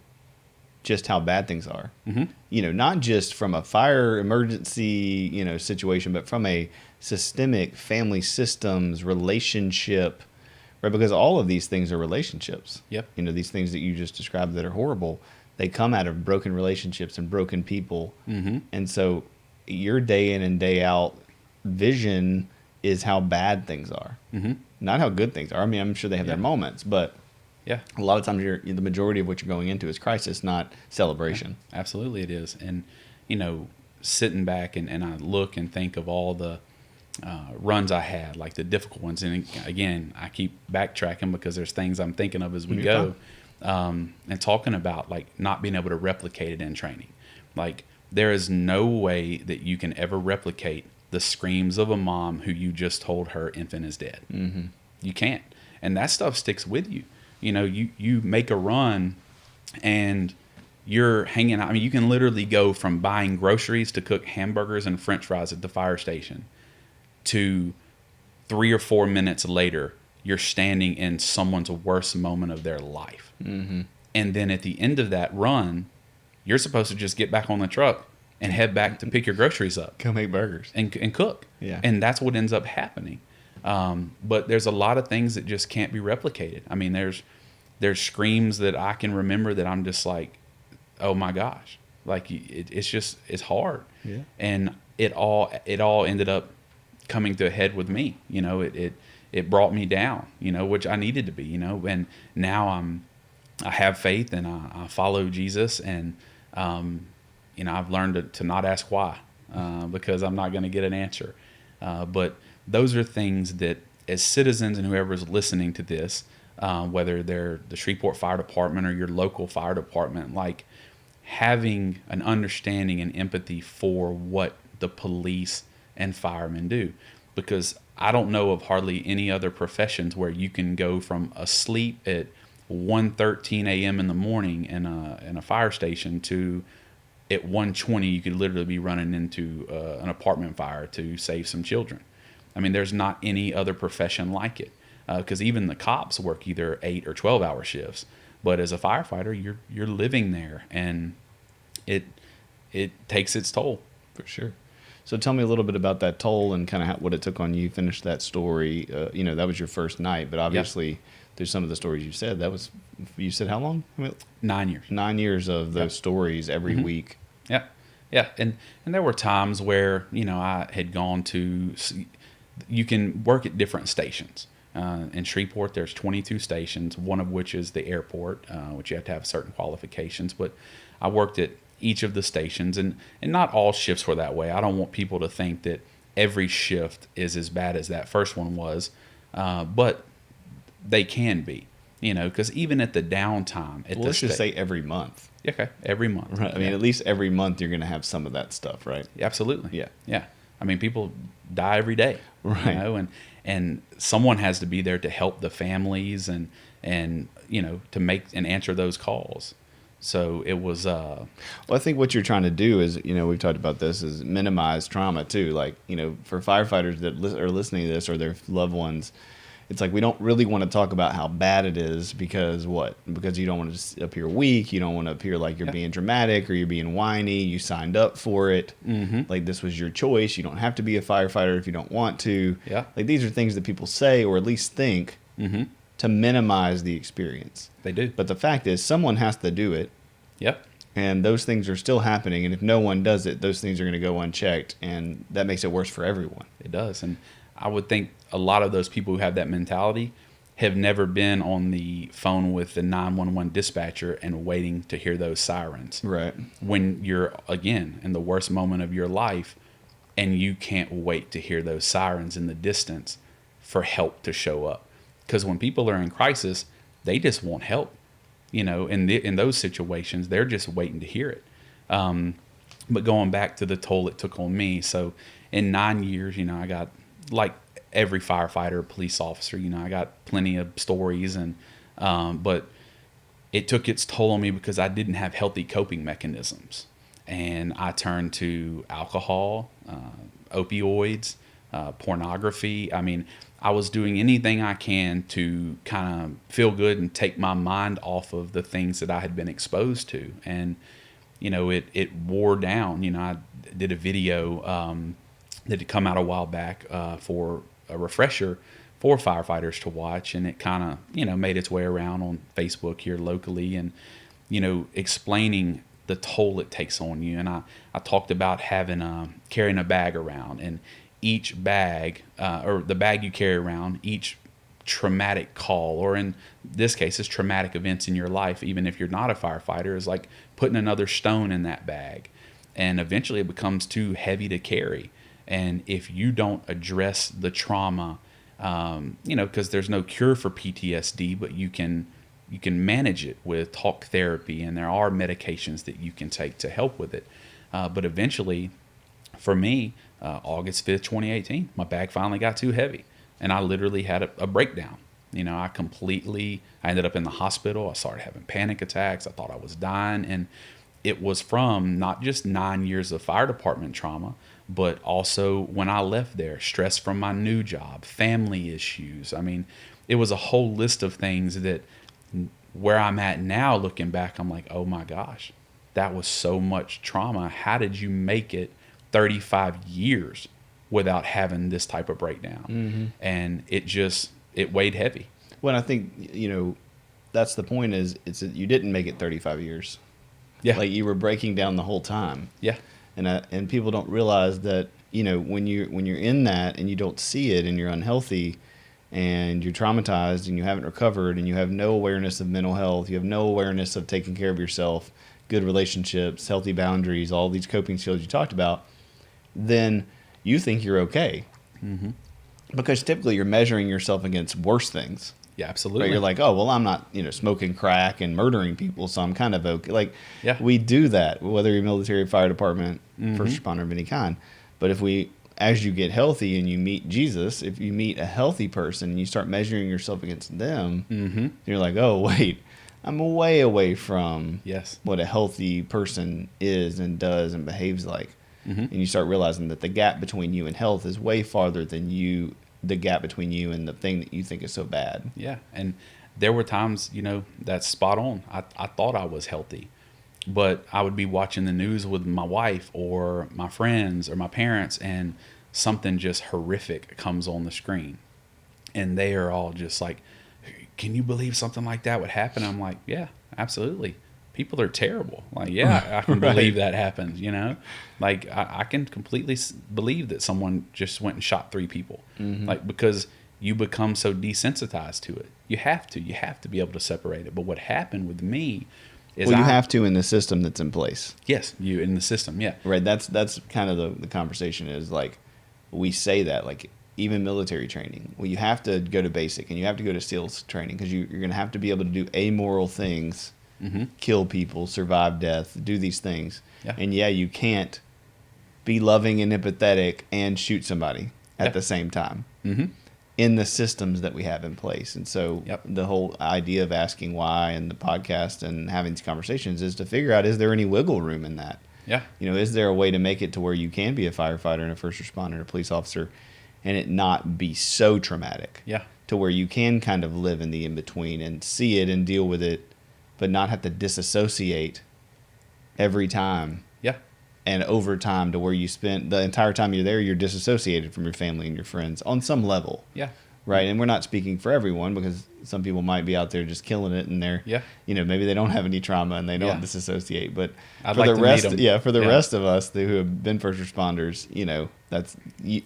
just how bad things are. Mm-hmm. You know, not just from a fire emergency, you know, situation, but from a systemic family systems relationship, right? Because all of these things are relationships. Yep. You know, these things that you just described that are horrible, they come out of broken relationships and broken people. Mm-hmm. And so your day in and day out vision is how bad things are, Mm-hmm. not how good things are. I mean, I'm sure they have their Yeah. moments, but Yeah. a lot of times the majority of what you're going into is crisis, not celebration. Absolutely it is. And, you know, sitting back and I look and think of all the runs I had, like the difficult ones. And again, I keep backtracking because there's things I'm thinking of as we You're go. And talking about like not being able to replicate it in training. Like there is no way that you can ever replicate the screams of a mom who you just told her infant is dead. Mm-hmm. You can't. And that stuff sticks with you. You know, you make a run and you're hanging out. I mean, you can literally go from buying groceries to cook hamburgers and french fries at the fire station to 3 or 4 minutes later, you're standing in someone's worst moment of their life. Mm-hmm. And then at the end of that run, you're supposed to just get back on the truck and head back to pick your groceries up Go make burgers. and cook. Yeah. And that's what ends up happening. But there's a lot of things that just can't be replicated. I mean, there's screams that I can remember that I'm just like, oh my gosh, like it's hard. Yeah. And it all ended up coming to a head with me. You know, it brought me down, you know, which I needed to be, you know, and now I have faith and I follow Jesus, and you know, I've learned to not ask why, because I'm not going to get an answer. But those are things that as citizens and whoever's listening to this, whether they're the Shreveport Fire Department or your local fire department, like having an understanding and empathy for what the police and firemen do. Because I don't know of hardly any other professions where you can go from asleep at 1:13 a.m. in the morning in a fire station to at 1:20 you could literally be running into an apartment fire to save some children. I mean, there's not any other profession like it, because even the cops work either 8 or 12-hour shifts. But as a firefighter, you're living there, and it takes its toll. For sure. So tell me a little bit about that toll and kind of what it took on you. Finish that story. You know, that was your first night, but obviously through some of the stories you said, you said how long? 9 years. 9 years of those stories every week. Yeah, yeah, and there were times where, you know, I had gone to. You can work at different stations. In Shreveport, there's 22 stations, one of which is the airport, which you have to have certain qualifications. But I worked at each of the stations, and not all shifts were that way. I don't want people to think that every shift is as bad as that first one was, but they can be, because even at the downtime, at Well, let's just say every month. okay, every month. Right. I mean, at least every month you're going to have some of that stuff, right? Absolutely. Yeah. Yeah. I mean, people die every day, Right. and someone has to be there to help the families and to make and answer those calls. So it was, Well, I think what you're trying to do is, we've talked about this, is minimize trauma too. Like, for firefighters that are listening to this or their loved ones, it's like we don't really want to talk about how bad it is because what? Because you don't want to appear weak. You don't want to appear like you're being dramatic or you're being whiny. You signed up for it. Mm-hmm. Like this was your choice. You don't have to be a firefighter if you don't want to. Yeah. Like these are things that people say or at least think to minimize the experience. they do. But the fact is someone has to do it. Yep. And those things are still happening. And if no one does it, those things are going to go unchecked. And that makes it worse for everyone. It does. And I would think a lot of those people who have that mentality have never been on the phone with the 911 dispatcher and waiting to hear those sirens. Right. When you're, again, in the worst moment of your life and you can't wait to hear those sirens in the distance for help to show up. Because when people are in crisis, they just want help. In those situations, they're just waiting to hear it. But going back to the toll it took on me, so in 9 years, I got, like every firefighter, police officer, I got plenty of stories, but it took its toll on me because I didn't have healthy coping mechanisms, and I turned to alcohol, opioids, pornography. I mean, I was doing anything I can to kind of feel good and take my mind off of the things that I had been exposed to. And, it wore down. I did a video that had come out a while back for a refresher for firefighters to watch. And it kind of, made its way around on Facebook here locally and, explaining the toll it takes on you. And I talked about carrying a bag around, and each bag, or the bag you carry around, each traumatic call, or in this case, it's traumatic events in your life, even if you're not a firefighter, is like putting another stone in that bag. And eventually it becomes too heavy to carry. And if you don't address the trauma, because there's no cure for PTSD, but you can manage it with talk therapy, and there are medications that you can take to help with it. But eventually, for me, August 5th, 2018, my bag finally got too heavy, and I literally had a breakdown. I ended up in the hospital. I started having panic attacks. I thought I was dying, and it was from not just 9 years of fire department trauma, but also when I left there, stress from my new job, family issues. I mean, it was a whole list of things that where I'm at now, looking back, I'm like, oh my gosh, that was so much trauma. How did you make it 35 years without having this type of breakdown? Mm-hmm. And it weighed heavy. Well, I think, that's the point is you didn't make it 35 years. Yeah. Like you were breaking down the whole time. Yeah. And people don't realize that, when you're in that and you don't see it and you're unhealthy and you're traumatized and you haven't recovered and you have no awareness of mental health, you have no awareness of taking care of yourself, good relationships, healthy boundaries, all these coping skills you talked about, then you think you're okay. Mm-hmm. Because typically you're measuring yourself against worse things. Yeah, absolutely. Right? You're like, oh, well, I'm not, smoking crack and murdering people, so I'm kind of okay. Like, yeah. We do that, whether you're military, fire department, first responder of any kind. But as you get healthy and you meet Jesus, if you meet a healthy person and you start measuring yourself against them, you're like, oh, wait, I'm way away from what a healthy person is and does and behaves like. Mm-hmm. And you start realizing that the gap between you and health is way farther than the gap between you and the thing that you think is so bad. Yeah. And there were times, that's spot on. I thought I was healthy, but I would be watching the news with my wife or my friends or my parents, and something just horrific comes on the screen. And they are all just like, can you believe something like that would happen? I'm like, yeah, absolutely. People are terrible. Like, yeah, I can believe that happens, Like, I can completely believe that someone just went and shot 3 people. Mm-hmm. Like, because you become so desensitized to it. You have to be able to separate it. But what happened with me is you have to in the system that's in place. Yes, in the system, yeah. Right, that's kind of the conversation is like, we say that, like, even military training. Well, you have to go to basic and you have to go to SEALs training because you're going to have to be able to do amoral things, kill people, survive death, do these things. Yeah. And yeah, you can't be loving and empathetic and shoot somebody at Yeah. the same time Mm-hmm. in the systems that we have in place. And so Yep. the whole idea of asking why and the podcast and having these conversations is to figure out, is there any wiggle room in that? Yeah. You know, is there a way to make it to where you can be a firefighter and a first responder and a police officer and it not be so traumatic? Yeah. To where you can kind of live in the in-between and see it and deal with it, but not have to disassociate every time Yeah. and over time to where you spend the entire time you're there, you're disassociated from your family and your friends on some level. Yeah. Right. And we're not speaking for everyone because some people might be out there just killing it and they're, Yeah. you know, maybe they don't have any trauma and they don't Yeah. disassociate. But I'd for like the to rest, meet 'em. yeah, for the Yeah. rest of us who have been first responders, you know,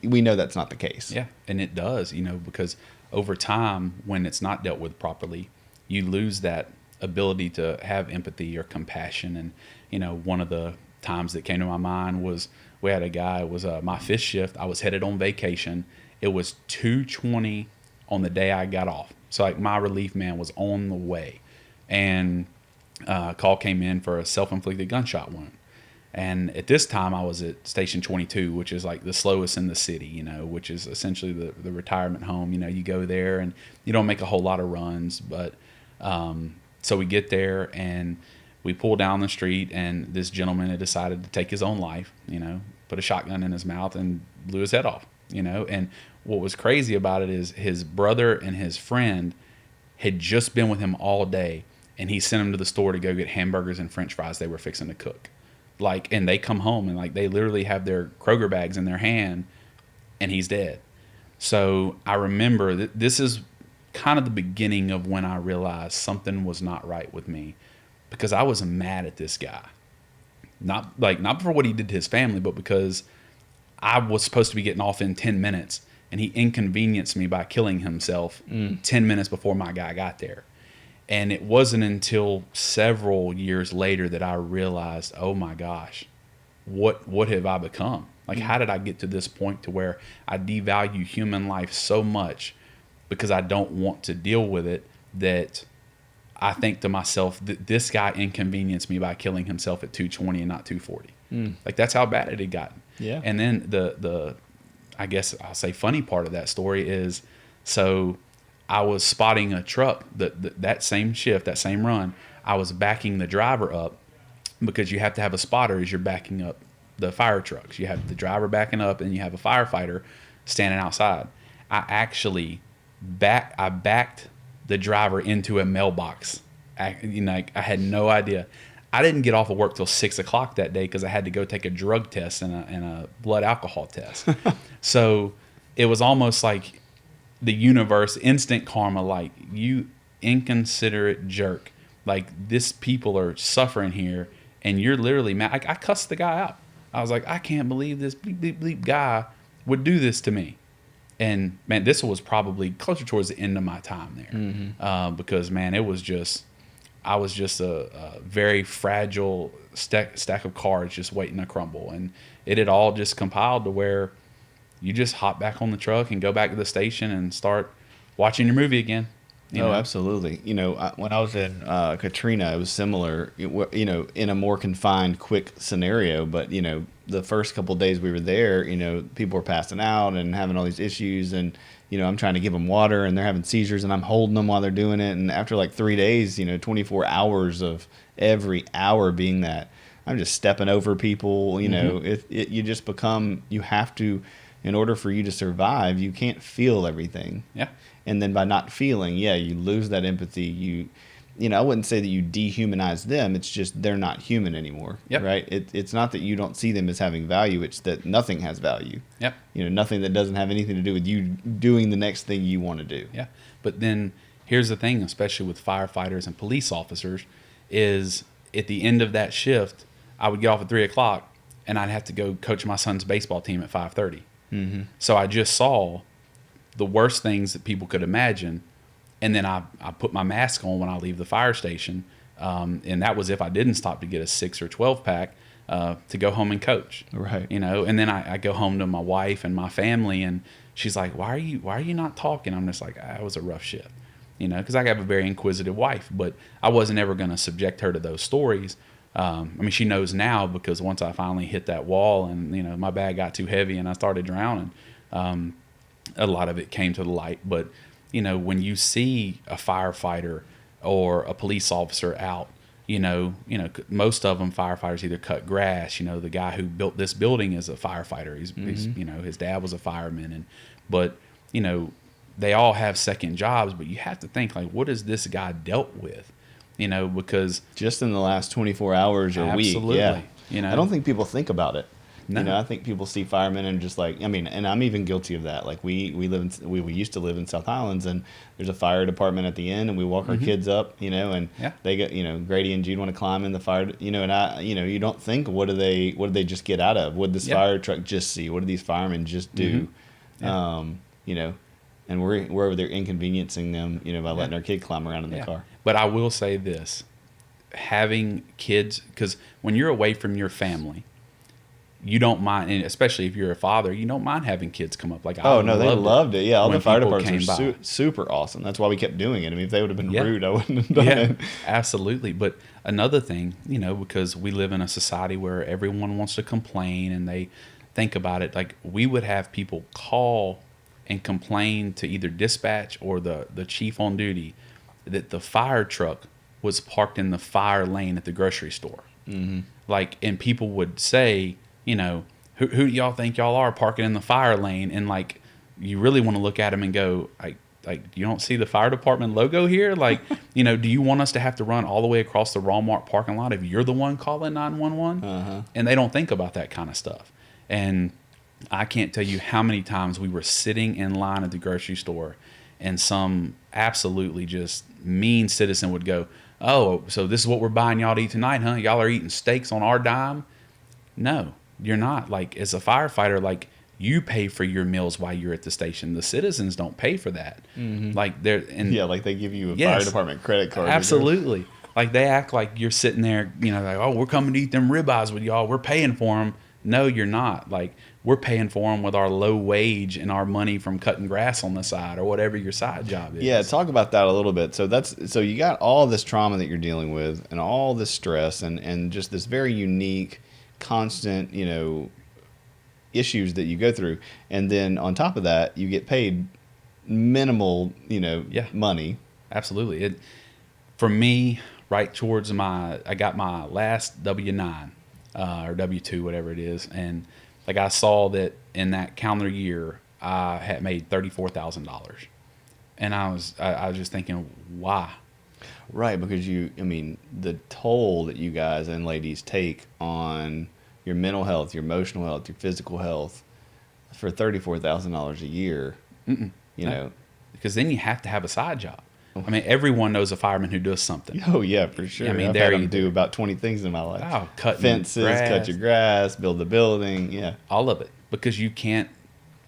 we know that's not the case. Yeah, and it does, because over time, when it's not dealt with properly, you lose that ability to have empathy or compassion. And, one of the times that came to my mind was we had a guy, it was my fifth shift. I was headed on vacation. It was 2:20 on the day I got off. So, like, my relief man was on the way. And a call came in for a self-inflicted gunshot wound. And at this time, I was at Station 22, which is like the slowest in the city, which is essentially the retirement home. You go there and you don't make a whole lot of runs. But so we get there and we pull down the street, and this gentleman had decided to take his own life, put a shotgun in his mouth and blew his head off, And what was crazy about it is his brother and his friend had just been with him all day, and he sent him to the store to go get hamburgers and French fries they were fixing to cook. And they come home and they literally have their Kroger bags in their hand, and he's dead. So I remember that this is kind of the beginning of when I realized something was not right with me, because I was mad at this guy. Not for what he did to his family, but because I was supposed to be getting off in 10 minutes, and he inconvenienced me by killing himself 10 minutes before my guy got there. And it wasn't until several years later that I realized, oh my gosh, what have I become? How did I get to this point to where I devalue human life so much because I don't want to deal with it, that I think to myself, this guy inconvenienced me by killing himself at 2:20 and not 2:40. That's how bad it had gotten. Yeah. And then the I guess I'll say funny part of that story is, so I was spotting a truck that same shift, that same run. I was backing the driver up, because you have to have a spotter as you're backing up the fire trucks. You have the driver backing up and you have a firefighter standing outside. I backed the driver into a mailbox. I had no idea. I didn't get off of work till 6 o'clock that day because I had to go take a drug test and a blood alcohol test. So it was almost like the universe, instant karma, you inconsiderate jerk. This people are suffering here, and you're literally mad. I cussed the guy out. I was like, I can't believe this bleep, bleep, bleep guy would do this to me. And, man, this was probably closer towards the end of my time there. Because, man, I was just a very fragile stack of cards just waiting to crumble. And it had all just compiled to where you just hop back on the truck and go back to the station and start watching your movie again. Absolutely. When I was in Katrina, it was similar, in a more confined, quick scenario. But, the first couple of days we were there, people were passing out and having all these issues. And, I'm trying to give them water and they're having seizures and I'm holding them while they're doing it. And after 3 days, 24 hours of every hour being that, I'm just stepping over people. You just become, you have to, in order for you to survive, you can't feel everything. Yeah. And then by not feeling, you lose that empathy. I wouldn't say that you dehumanize them. It's just they're not human anymore. Yep. Right? It's not that you don't see them as having value. It's that nothing has value. Yep. Nothing that doesn't have anything to do with you doing the next thing you want to do. Yeah. But then here's the thing, especially with firefighters and police officers, is at the end of that shift, I would get off at 3 o'clock and I'd have to go coach my son's baseball team at 5:30. Mm-hmm. So I just saw the worst things that people could imagine. And then I put my mask on when I leave the fire station. And that was if I didn't stop to get a 6 or 12 pack to go home and coach. Right. And then I go home to my wife and my family, and she's like, why are you not talking? I'm just like, it was a rough shift, because I have a very inquisitive wife, but I wasn't ever going to subject her to those stories. I mean, she knows now, because once I finally hit that wall and, my bag got too heavy and I started drowning, a lot of it came to the light. But, when you see a firefighter or a police officer out, most of them firefighters either cut grass. The guy who built this building is a firefighter. He's his dad was a fireman, but they all have second jobs. But you have to think, like, what has this guy dealt with? Because just in the last 24 hours or week, yeah. I don't think people think about it. No. I think people see firemen and just like, and I'm even guilty of that. Like we used to live in South Highlands, and there's a fire department at the end, and we walk our kids up, and they get, Grady and Jude want to climb in the fire, and I, you don't think, what do they just get out of? What did this fire truck just see? What did these firemen just do? And we're over there inconveniencing them, by letting our kid climb around in the car. But I will say this, having kids, because when you're away from your family, you don't mind, and especially if you're a father, you don't mind having kids come up. Like, they loved it. Yeah, all the fire departments were super awesome. That's why we kept doing it. I mean, if they would have been rude, I wouldn't have done it. Absolutely. But another thing, because we live in a society where everyone wants to complain, and they think about it, like, we would have people call and complain to either dispatch or the chief on duty that the fire truck was parked in the fire lane at the grocery store. Mm-hmm. Like, and people would say, who do y'all think y'all are parking in the fire lane? And like, you really want to look at them and go, like, you don't see the fire department logo here? Like, do you want us to have to run all the way across the Walmart parking lot if you're the one calling 911? Uh-huh. And they don't think about that kind of stuff. And I can't tell you how many times we were sitting in line at the grocery store, and some absolutely just mean citizen would go, oh, so this is what we're buying y'all to eat tonight, huh? Y'all are eating steaks on our dime? No, you're not. Like, as a firefighter, like, you pay for your meals while you're at the station. The citizens don't pay for that. Mm-hmm. Like, like they give you a fire department credit card. Absolutely. Like, they act like you're sitting there, like, oh, we're coming to eat them ribeyes with y'all. We're paying for them. No, you're not. Like, we're paying for them with our low wage and our money from cutting grass on the side or whatever your side job is. Yeah, talk about that a little bit. So you got all this trauma that you're dealing with, and all this stress, and just this very unique, constant, issues that you go through. And then on top of that, you get paid minimal, money. Absolutely. For me, right towards I got my last W-9 or W-2, whatever it is. And like, I saw that in that calendar year, I had made $34,000. And I was just thinking, why? Right, because the toll that you guys and ladies take on your mental health, your emotional health, your physical health for $34,000 a year, because then you have to have a side job. I mean, everyone knows a fireman who does something. Oh yeah, for sure. I mean, I've had them do about 20 things in my life. Oh, cut fences, cut your grass, build the building, yeah, all of it, because you can't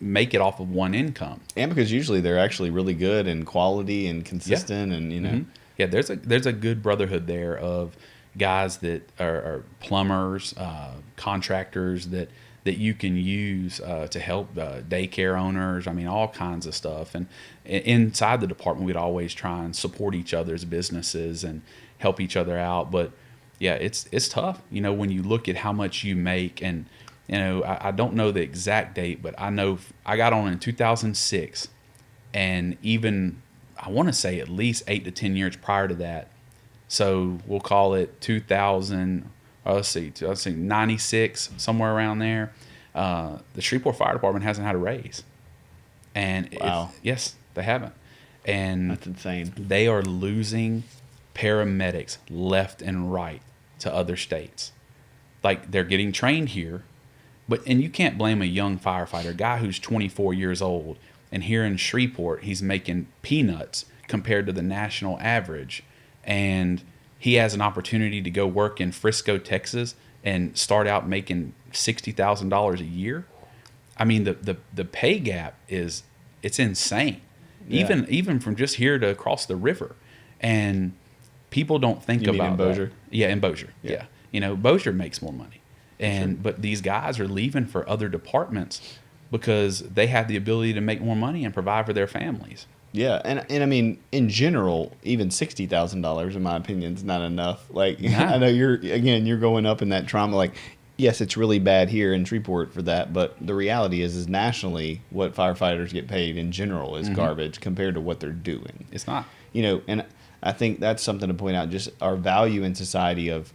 make it off of one income, and because usually they're actually really good and quality and consistent, and Mm-hmm. Yeah, there's a good brotherhood there of guys that are plumbers, contractors that you can use to help daycare owners. I mean, all kinds of stuff. And inside the department, we'd always try and support each other's businesses and help each other out. But yeah, it's tough, when you look at how much you make. And I don't know the exact date, but I know I got on in 2006, and even I want to say at least 8 to 10 years prior to that. So we'll call it 2000. Let's see, 96, somewhere around there. The Shreveport Fire Department hasn't had a raise. And wow. Yes, they haven't. And that's insane. They are losing paramedics left and right to other states. Like, they're getting trained here, and you can't blame a young firefighter, a guy who's 24 years old, and here in Shreveport, he's making peanuts compared to the national average. And he has an opportunity to go work in Frisco, Texas, and start out making $60,000 a year. I mean, the pay gap it's insane. Yeah. Even from just here to across the river. And people don't think about in Bossier? That. Yeah, in Bossier. Yeah. Bossier makes more money. But these guys are leaving for other departments because they have the ability to make more money and provide for their families. Yeah, and I mean, in general, even $60,000, in my opinion, is not enough. Like, Nah. I know you're going up in that trauma. Like, yes, it's really bad here in Shreveport for that, but the reality is nationally, what firefighters get paid in general is garbage compared to what they're doing. It's not. And I think that's something to point out. Just our value in society of,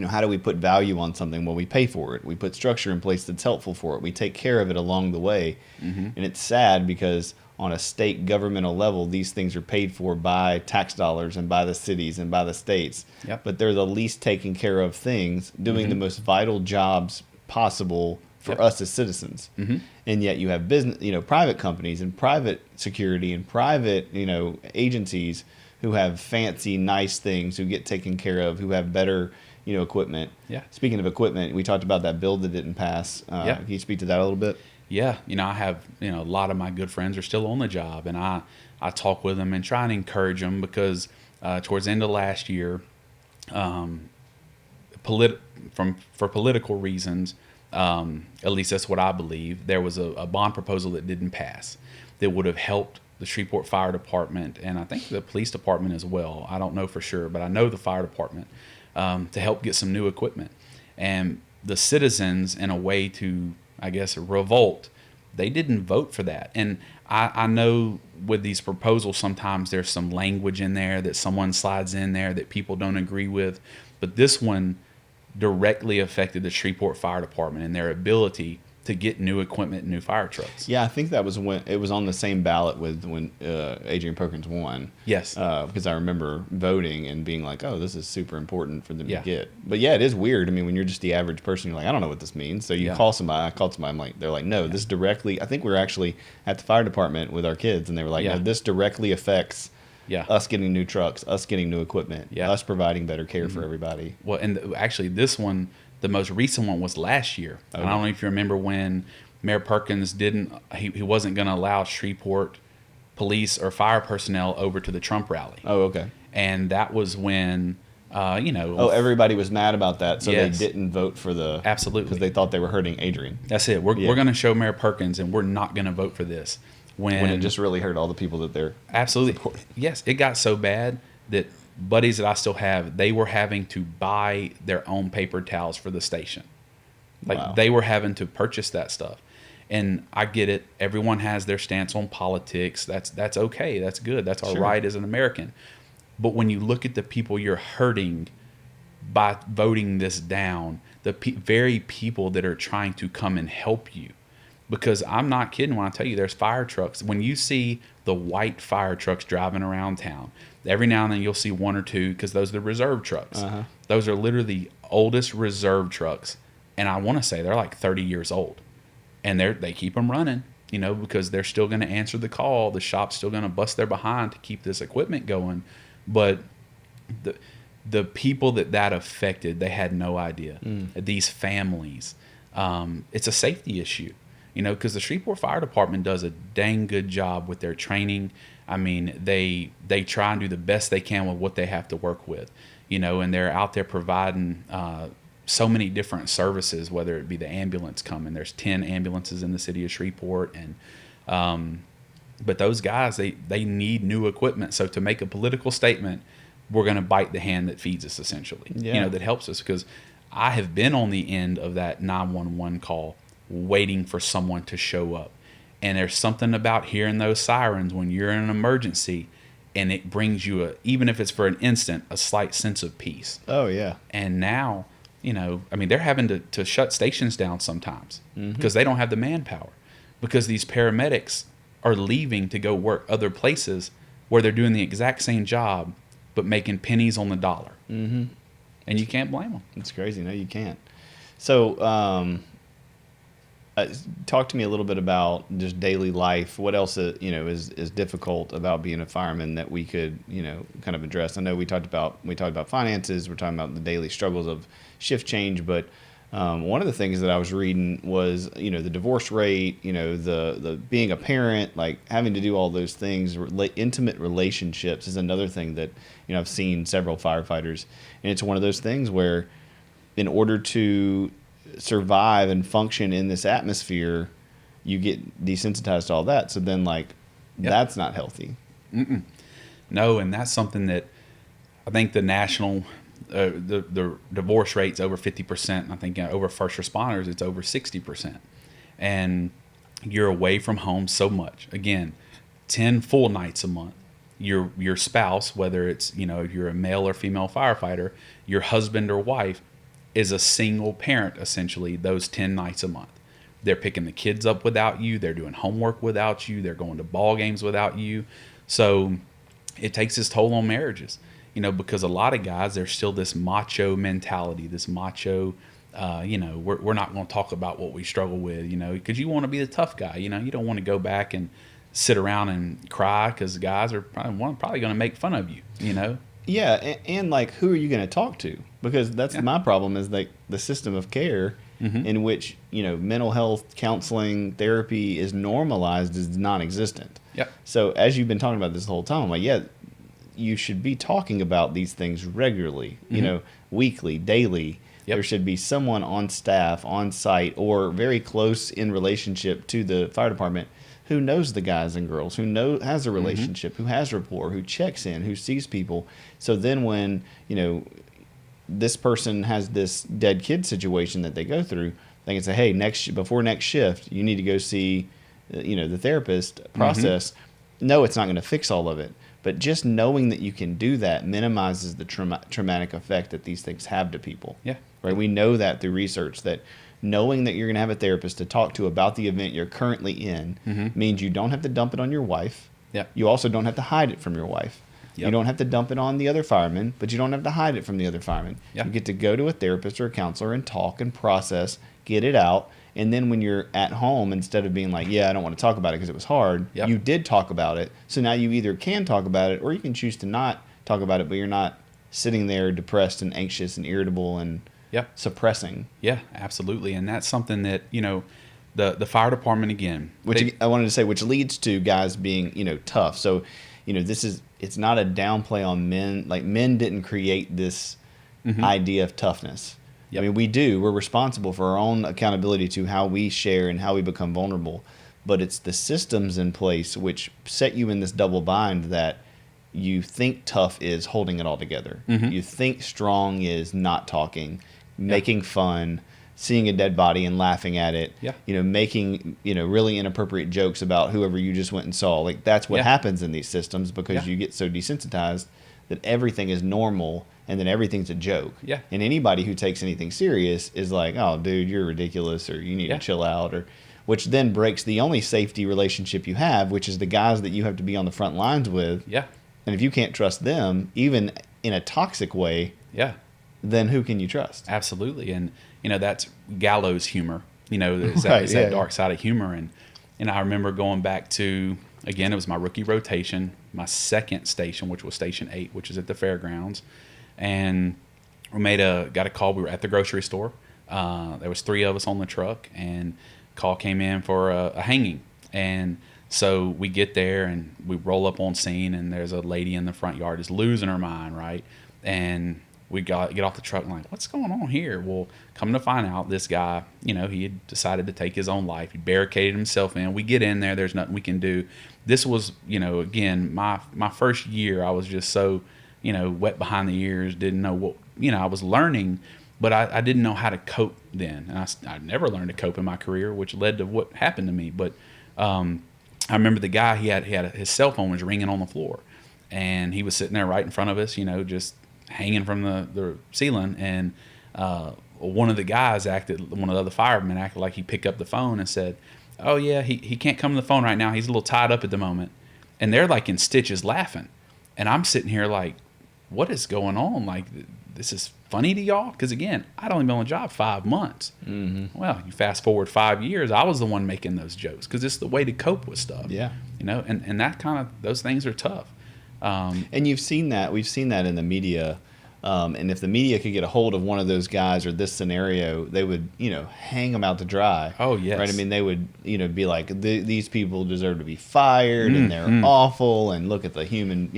how do we put value on something? Well, we pay for it. We put structure in place that's helpful for it. We take care of it along the way. And it's sad because on a state governmental level, these things are paid for by tax dollars and by the cities and by the states. Yep. But they're the least taken care of things, doing the most vital jobs possible for us as citizens. And yet you have business, private companies and private security and private, agencies who have fancy, nice things, who get taken care of, who have better, equipment. Yeah. Speaking of equipment, we talked about that bill that didn't pass. Can you speak to that a little bit? Yeah, I have, a lot of my good friends are still on the job, and I talk with them and try and encourage them because towards the end of last year, for political reasons, at least that's what I believe, there was a bond proposal that didn't pass that would have helped the Shreveport Fire Department, and I think the police department as well. I don't know for sure, but I know the fire department, to help get some new equipment. And the citizens, in a way to, I guess, revolt, they didn't vote for that. And I know with these proposals, sometimes there's some language in there that someone slides in there that people don't agree with. But this one directly affected the Shreveport Fire Department and their ability to get new equipment and new fire trucks. Yeah, I think that was when it was on the same ballot with when Adrian Perkins won. Yes. Because I remember voting and being like, oh, this is super important for them Yeah. to get. But yeah, it is weird. I mean, when you're just the average person, you're like, I don't know what this means. So you Yeah. call somebody. I called somebody. I'm like, they're like, no, this directly. I think we were actually at the fire department with our kids, and they were like, Yeah. no, this directly affects Yeah. us getting new trucks, us getting new equipment, Yeah. us providing better care for everybody. Well, and actually, this one, the most recent one, was last year. Okay. I don't know if you remember when Mayor Perkins he wasn't going to allow Shreveport police or fire personnel over to the Trump rally. Oh, okay. And that was when, Oh, everybody was mad about that, so Yes. they didn't vote for the Absolutely. because they thought they were hurting Adrian. That's it. We're going to show Mayor Perkins, and we're not going to vote for this. When When it just really hurt all the people that they're absolutely, supporting. yes, it got so bad that buddies that I still have, they were having to buy their own paper towels for the station. Like Wow. they were having to purchase that stuff. And I get it. Everyone has their stance on politics. That's okay. That's good. That's our Sure. right as an American. But when you look at the people you're hurting by voting this down, the very people that are trying to come and help you, because I'm not kidding when I tell you there's fire trucks. When you see the white fire trucks driving around town, every now and then you'll see one or two, because those are the reserve trucks. Uh-huh. Those are literally the oldest reserve trucks. And I want to say they're like 30 years old. And they keep them running, because they're still going to answer the call. The shop's still going to bust their behind to keep this equipment going. But the people that affected, they had no idea. These families, it's a safety issue, because the Shreveport Fire Department does a dang good job with their training. I mean, they try and do the best they can with what they have to work with, and they're out there providing so many different services, whether it be the ambulance coming. There's 10 ambulances in the city of Shreveport, and but those guys, they need new equipment. So to make a political statement, we're going to bite the hand that feeds us, essentially. Yeah. That helps us, because I have been on the end of that 911 call waiting for someone to show up. And there's something about hearing those sirens when you're in an emergency, and it brings you, even if it's for an instant, a slight sense of peace. Oh yeah. And now, they're having to shut stations down sometimes because they don't have the manpower, because these paramedics are leaving to go work other places where they're doing the exact same job but making pennies on the dollar. Mm-hmm. And you can't blame them. It's crazy. No, you can't. So, talk to me a little bit about just daily life. What else, is difficult about being a fireman that we could, kind of address? I know we talked about finances. We're talking about the daily struggles of shift change, but one of the things that I was reading was, the divorce rate, the being a parent, like having to do all those things. Intimate relationships is another thing that, I've seen several firefighters, and it's one of those things where, in order to survive and function in this atmosphere, you get desensitized to all that. So then, like, that's not healthy. No, and that's something that I think the national, the divorce rate's over 50%. I think over first responders, it's over 60%. And you're away from home so much. Again, 10 full nights a month. Your spouse, whether it's, if you're a male or female firefighter, your husband or wife is a single parent, essentially, those 10 nights a month. They're picking the kids up without you. They're doing homework without you. They're going to ball games without you. So it takes its toll on marriages, because a lot of guys, there's still this macho mentality, this macho, we're not going to talk about what we struggle with, because you want to be the tough guy. You don't want to go back and sit around and cry because guys are probably going to make fun of you, Yeah, and like, who are you going to talk to? Because that's my problem, is like the system of care in which, mental health, counseling, therapy is normalized is non-existent. Yep. So as you've been talking about this the whole time, like, you should be talking about these things regularly, weekly, daily. Yep. There should be someone on staff, on site, or very close in relationship to the fire department who knows the guys and girls, who has a relationship, who has rapport, who checks in, who sees people. So then when, this person has this dead kid situation that they go through, they can say, hey, before next shift, you need to go see, the therapist process. No, it's not going to fix all of it. But just knowing that you can do that minimizes the traumatic effect that these things have to people. Yeah. Right. We know that through research, that knowing that you're going to have a therapist to talk to about the event you're currently in means you don't have to dump it on your wife. Yeah. You also don't have to hide it from your wife. Yep. You don't have to dump it on the other firemen, but you don't have to hide it from the other firemen. Yep. You get to go to a therapist or a counselor and talk and process, get it out. And then when you're at home, instead of being like, I don't want to talk about it because it was hard, you did talk about it. So now you either can talk about it or you can choose to not talk about it, but you're not sitting there depressed and anxious and irritable and suppressing. Yeah, absolutely. And that's something that, the fire department, again. I wanted to say, which leads to guys being, tough. So, it's not a downplay on men. Like, men didn't create this idea of toughness. Yep. I mean, we're responsible for our own accountability to how we share and how we become vulnerable. But it's the systems in place which set you in this double bind that you think tough is holding it all together. You think strong is not talking, making fun, seeing a dead body and laughing at it, making, really inappropriate jokes about whoever you just went and saw. Like, that's what happens in these systems because you get so desensitized that everything is normal and then everything's a joke. Yeah. And anybody who takes anything serious is like, oh, dude, you're ridiculous, or you need to chill out, which then breaks the only safety relationship you have, which is the guys that you have to be on the front lines with. Yeah. And if you can't trust them, even in a toxic way, then who can you trust? Absolutely. And, that's gallows humor. It's that dark side of humor. And I remember going back to, again, it was my rookie rotation, my second station, which was Station 8, which is at the fairgrounds. And we got a call. We were at the grocery store. There was 3 of us on the truck, and call came in for a hanging. And so we get there and we roll up on scene, and there's a lady in the front yard just losing her mind, right? And we get off the truck and like, what's going on here? Well, come to find out, this guy, he had decided to take his own life. He barricaded himself in. We get in there. There's nothing we can do. This was, again, my first year. I was just so, wet behind the ears. Didn't know what, I was learning, but I didn't know how to cope then. And I never learned to cope in my career, which led to what happened to me. But I remember the guy, his cell phone was ringing on the floor, and he was sitting there right in front of us, just hanging from the ceiling. And one of the other firemen acted like he picked up the phone and said, oh yeah, he can't come to the phone right now. He's a little tied up at the moment. And they're like in stitches laughing. And I'm sitting here like, what is going on? Like, this is funny to y'all? Because again, I'd only been on the job 5 months. Well, you fast forward 5 years, I was the one making those jokes because it's the way to cope with stuff. Yeah. And that kind of, those things are tough. And you've seen that. We've seen that in the media. And if the media could get a hold of one of those guys or this scenario, they would, hang them out to dry. Oh, yes. Right? I mean, they would, be like, these people deserve to be fired and they're awful, and look at the human,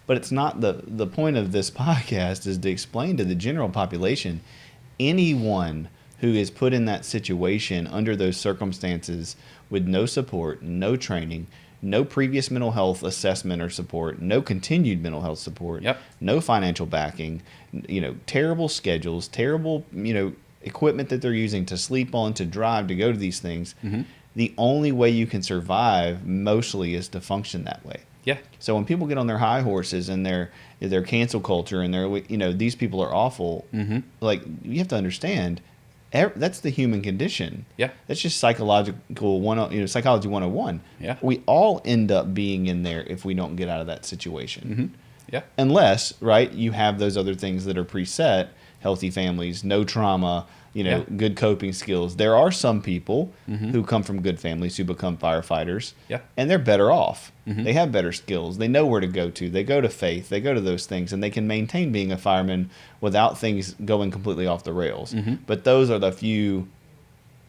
But it's not the point of this podcast is to explain to the general population, anyone who is put in that situation under those circumstances with no support, no training, no previous mental health assessment or support, no continued mental health support, Yep. no financial backing, terrible schedules, terrible, equipment that they're using to sleep on, to drive, to go to these things. Mm-hmm. The only way you can survive mostly is to function that way. Yeah. So when people get on their high horses and their cancel culture and these people are awful, Mm-hmm. like, you have to understand, that's the human condition. Yeah. That's just psychology 101. Yeah. We all end up being in there if we don't get out of that situation. Mm-hmm. Yeah. Unless, right, you have those other things that are preset, healthy families, no trauma, Yeah. good coping skills. There are some people who come from good families who become firefighters. Yeah. And they're better off. Mhm. They have better skills. They know where to go to. They go to faith. They go to those things, and they can maintain being a fireman without things going completely off the rails. Mhm. But those are the few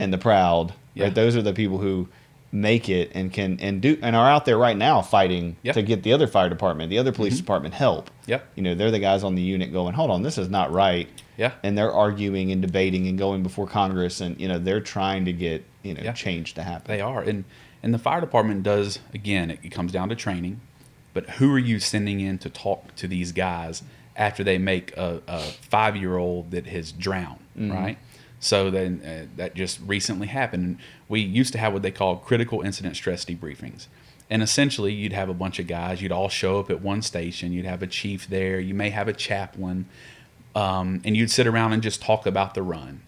and the proud. Yeah. Right? Those are the people who make it and can and are out there right now fighting Yeah. to get the other fire department, the other police department help. Yeah. They're the guys on the unit going, hold on, this is not right. Yeah. And they're arguing and debating and going before Congress, and they're trying to get Yeah. change to happen. They are. And the fire department does, again, it comes down to training. But who are you sending in to talk to these guys after they make a 5-year-old that has drowned, right? So then that just recently happened. We used to have what they call critical incident stress debriefings. And essentially, you'd have a bunch of guys. You'd all show up at one station. You'd have a chief there. You may have a chaplain. And you'd sit around and just talk about the run.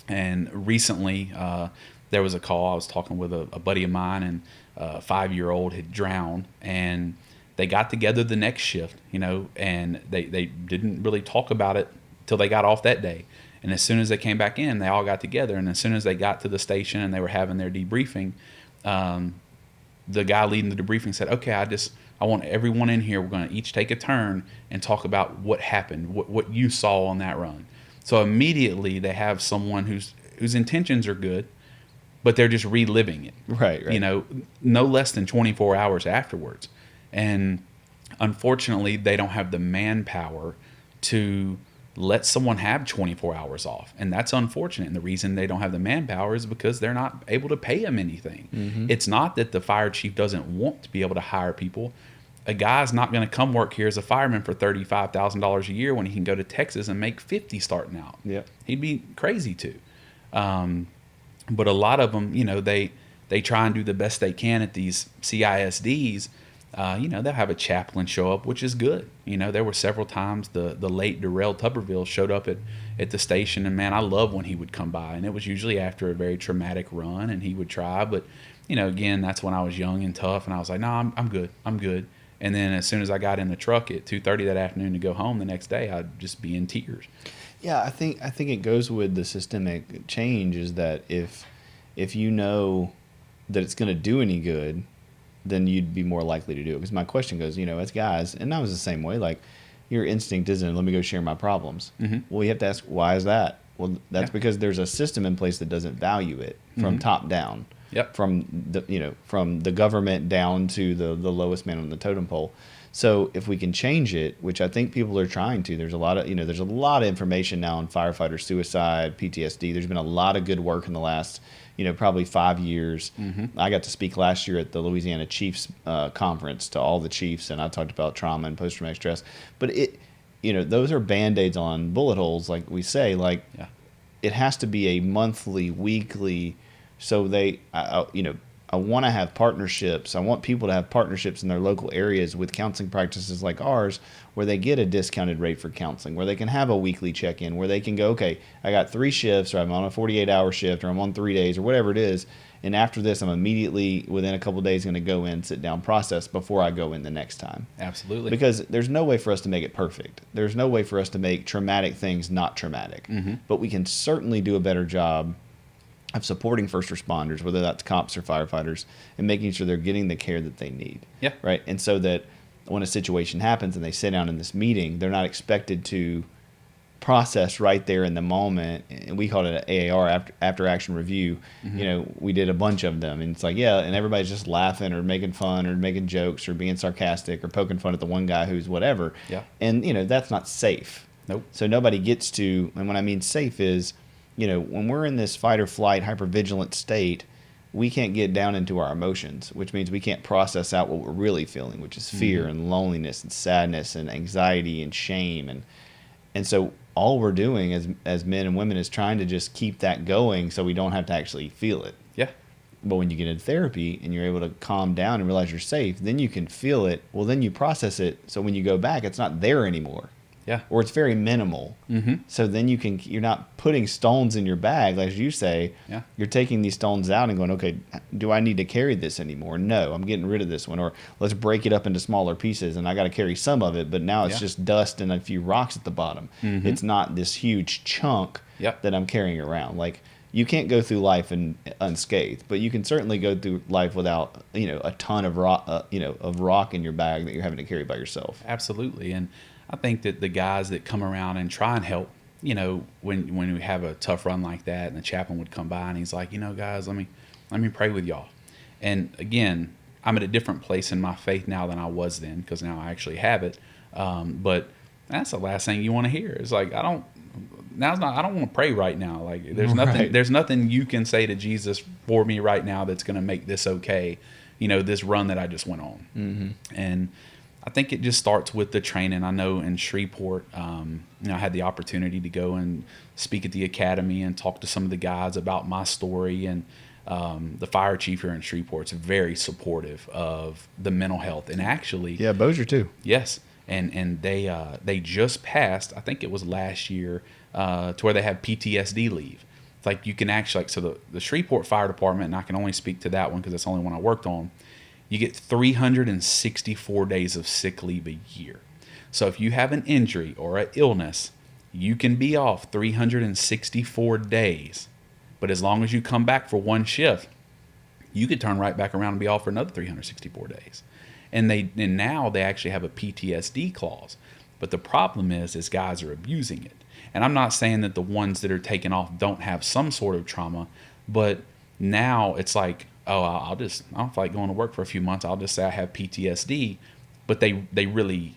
And recently, there was a call. I was talking with a buddy of mine, and a 5-year-old had drowned. And they got together the next shift, and they didn't really talk about it till they got off that day. And as soon as they came back in, they all got together. And as soon as they got to the station and they were having their debriefing, the guy leading the debriefing said, okay, I want everyone in here. We're going to each take a turn and talk about what happened, what you saw on that run. So immediately they have someone whose intentions are good, but they're just reliving it. Right. No less than 24 hours afterwards. And unfortunately, they don't have the manpower to let someone have 24 hours off. And that's unfortunate. And the reason they don't have the manpower is because they're not able to pay them anything. It's not that the fire chief doesn't want to be able to hire people. A guy's not going to come work here as a fireman for $35,000 a year when he can go to Texas and make $50 starting out. Yep. He'd be crazy to. But a lot of them, they try and do the best they can at these CISDs. They'll have a chaplain show up, which is good. There were several times the late Darrell Tuberville showed up at the station, and man, I love when he would come by, and it was usually after a very traumatic run, and he would try. But again, that's when I was young and tough, and I was like, no, I'm good. And then as soon as I got in the truck at 2:30 that afternoon to go home the next day, I'd just be in tears. Yeah, I think it goes with the systemic change is that if you know that it's going to do any good, then you'd be more likely to do it. Because my question goes, as guys, and I was the same way, like, your instinct isn't, let me go share my problems. Well, you have to ask, why is that? Well, that's because there's a system in place that doesn't value it from top down. Yep. From the government down to the lowest man on the totem pole. So if we can change it, which I think people are trying to, there's a lot of information now on firefighter suicide, PTSD. There's been a lot of good work in the last, probably 5 years. I got to speak last year at the Louisiana Chiefs conference to all the chiefs, and I talked about trauma and post-traumatic stress. But those are Band-Aids on bullet holes, like we say. Like, it has to be a monthly, weekly. So I want to have partnerships. I want people to have partnerships in their local areas with counseling practices like ours, where they get a discounted rate for counseling, where they can have a weekly check-in, where they can go, okay, I got 3 shifts, or I'm on a 48-hour shift, or I'm on 3 days, or whatever it is. And after this, I'm immediately, within a couple of days, going to go in, sit down, process before I go in the next time. Absolutely. Because there's no way for us to make it perfect. There's no way for us to make traumatic things not traumatic. But we can certainly do a better job of supporting first responders, whether that's cops or firefighters, and making sure they're getting the care that they need. Yeah. Right. And so that when a situation happens and they sit down in this meeting, they're not expected to process right there in the moment. And we called it an AAR, after action review. We did a bunch of them, and it's like, yeah, and everybody's just laughing or making fun or making jokes or being sarcastic or poking fun at the one guy who's whatever. Yeah. And that's not safe. Nope. So nobody gets to, and when I mean safe is, when we're in this fight or flight, hypervigilant state, we can't get down into our emotions, which means we can't process out what we're really feeling, which is fear and loneliness and sadness and anxiety and shame. And so all we're doing as men and women is trying to just keep that going so we don't have to actually feel it. Yeah. But when you get into therapy and you're able to calm down and realize you're safe, then you can feel it. Well, then you process it. So when you go back, it's not there anymore. Yeah. Or it's very minimal. So then you're not putting stones in your bag, as you say. Yeah. You're taking these stones out and going, okay, do I need to carry this anymore? No, I'm getting rid of this one. Or let's break it up into smaller pieces, and I got to carry some of it, but now it's just dust and a few rocks at the bottom. It's not this huge chunk that I'm carrying around. Like, you can't go through life unscathed, but you can certainly go through life without, a ton of rock, of rock in your bag that you're having to carry by yourself. Absolutely. And I think that the guys that come around and try and help, when we have a tough run like that, and the chaplain would come by and he's like, guys, let me pray with y'all. And again, I'm at a different place in my faith now than I was then, because now I actually have it. But that's the last thing you want to hear. It's like, I don't want to pray right now. Like, there's nothing you can say to Jesus for me right now that's going to make this okay. This run that I just went on. And I think it just starts with the training. I know in Shreveport, I had the opportunity to go and speak at the academy and talk to some of the guys about my story. And the fire chief here in Shreveport is very supportive of the mental health. And actually, yeah, Bossier too. Yes, and they just passed, I think it was last year, to where they have PTSD leave. It's like you can actually, so the Shreveport Fire Department, and I can only speak to that one because that's the only one I worked on. You get 364 days of sick leave a year. So if you have an injury or an illness, you can be off 364 days. But as long as you come back for one shift, you could turn right back around and be off for another 364 days. And now they actually have a PTSD clause. But the problem is guys are abusing it. And I'm not saying that the ones that are taken off don't have some sort of trauma, but now it's like, oh, I don't feel like going to work for a few months. I'll just say I have PTSD. But they really,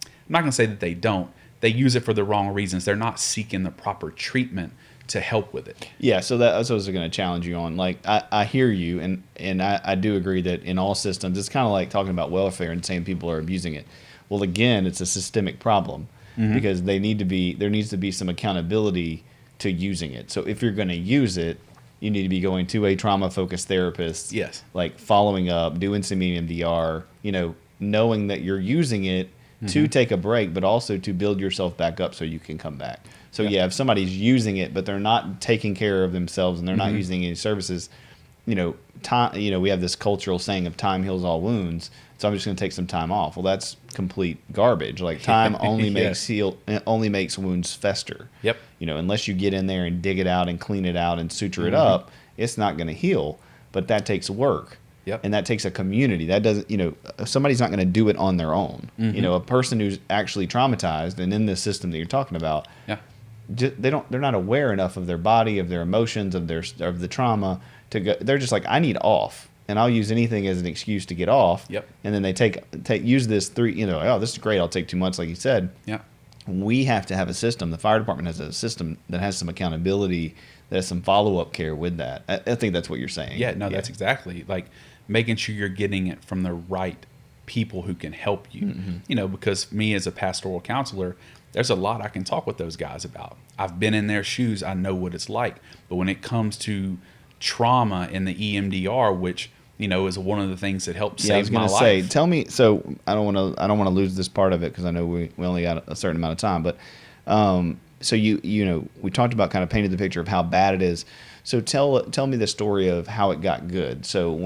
I'm not going to say that they don't. They use it for the wrong reasons. They're not seeking the proper treatment to help with it. Yeah, so that's what I was going to challenge you on. Like, I hear you, and I do agree that in all systems, it's kind of like talking about welfare and saying people are abusing it. Well, again, it's a systemic problem because there needs to be some accountability to using it. So if you're going to use it, you need to be going to a trauma-focused therapist. Yes. Like following up, doing some EMDR, knowing that you're using it to take a break, but also to build yourself back up so you can come back. So yeah, if somebody's using it, but they're not taking care of themselves and they're not using any services, time. We have this cultural saying of time heals all wounds. So I'm just going to take some time off. Well, that's complete garbage. Like, time only makes wounds fester. Yep. Unless you get in there and dig it out and clean it out and suture it up, it's not going to heal. But that takes work. Yep. And that takes a community. That doesn't, somebody's not going to do it on their own. A person who's actually traumatized and in this system that you're talking about, they're not aware enough of their body, of their emotions, of the trauma to go. They're just like, I need off. And I'll use anything as an excuse to get off. Yep. And then they use this this is great. I'll take 2 months, like you said. Yeah. We have to have a system. The fire department has a system that has some accountability, that has some follow-up care with that. I think that's what you're saying. Yeah, no, that's exactly. Like, making sure you're getting it from the right people who can help you. Because me as a pastoral counselor, there's a lot I can talk with those guys about. I've been in their shoes. I know what it's like. But when it comes to trauma in the EMDR, which is one of the things that helped save my life. I was going to say, tell me. So I don't want to lose this part of it because I know we only got a certain amount of time. But so we talked about, kind of painted the picture of how bad it is. So tell me the story of how it got good. So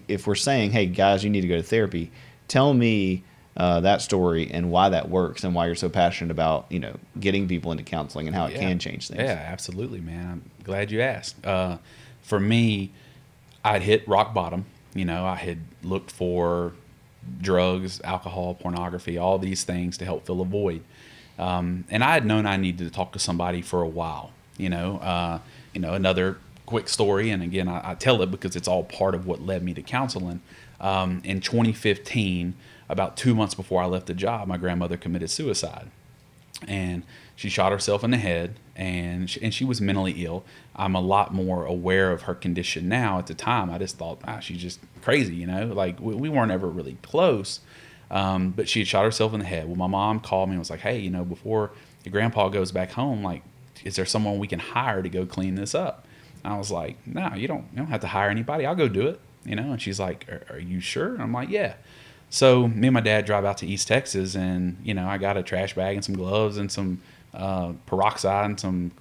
if we're saying, hey guys, you need to go to therapy, tell me that story and why that works and why you're so passionate about getting people into counseling and how it can change things. Yeah, absolutely, man. I'm glad you asked. For me, I'd hit rock bottom. I had looked for drugs, alcohol, pornography, all these things to help fill a void. And I had known I needed to talk to somebody for a while. Another quick story, and again, I tell it because it's all part of what led me to counseling. In 2015, about 2 months before I left the job, my grandmother committed suicide. and she shot herself in the head, and she was mentally ill. I'm a lot more aware of her condition now. At the time, I just thought, she's just crazy, like we weren't ever really close. But she had shot herself in the head. Well, my mom called me and was like, hey, before your grandpa goes back home, like, is there someone we can hire to go clean this up? And I was like, no, you don't have to hire anybody. I'll go do it, And she's like, are you sure? And I'm like, yeah. So me and my dad drive out to East Texas, and, I got a trash bag and some gloves and some peroxide and some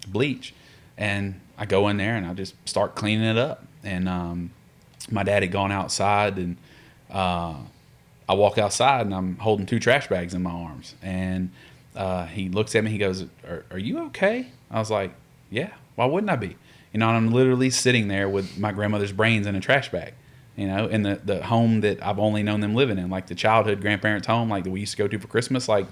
bleach. And I go in there and I just start cleaning it up. And my dad had gone outside, and I walk outside and I'm holding 2 trash bags in my arms. And he looks at me, he goes, are you okay? I was like, yeah, why wouldn't I be? And I'm literally sitting there with my grandmother's brains in a trash bag, in the home that I've only known them living in, like the childhood grandparents' home, like that we used to go to for Christmas. Like,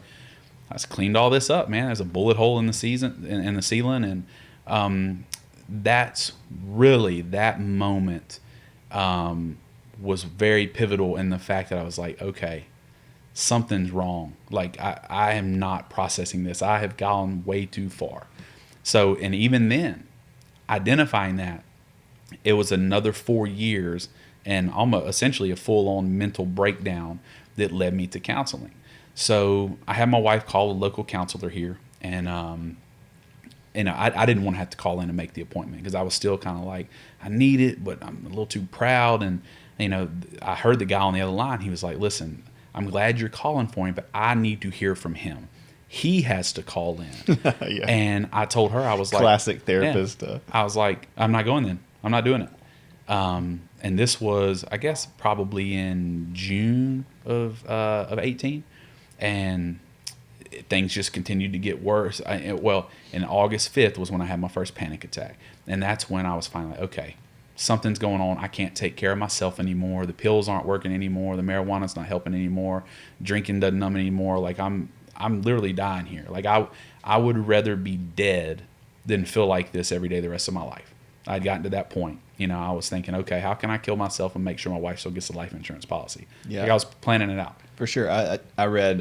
I just cleaned all this up, man. There's a bullet hole in the ceiling. And that's really, that moment was very pivotal in the fact that I was like, okay, something's wrong. Like, I am not processing this. I have gone way too far. So, and even then, identifying that, it was another 4 years and almost essentially a full-on mental breakdown that led me to counseling. So I had my wife call a local counselor here, and I didn't want to have to call in and make the appointment because I was still kind of like, I need it, but I'm a little too proud. And, I heard the guy on the other line. He was like, listen, I'm glad you're calling for him, but I need to hear from him. He has to call in. Yeah. And I told her, I was like, classic therapist stuff. I was like, I'm not going then. I'm not doing it. And this was, I guess, probably in June of 18. And things just continued to get worse. And August 5th was when I had my first panic attack. And that's when I was finally, okay, something's going on. I can't take care of myself anymore. The pills aren't working anymore. The marijuana's not helping anymore. Drinking doesn't numb anymore. Like, I'm literally dying here. Like, I would rather be dead than feel like this every day the rest of my life. I'd gotten to that point. I was thinking, okay, how can I kill myself and make sure my wife still gets the life insurance policy? Yeah. Like, I was planning it out. For sure. I read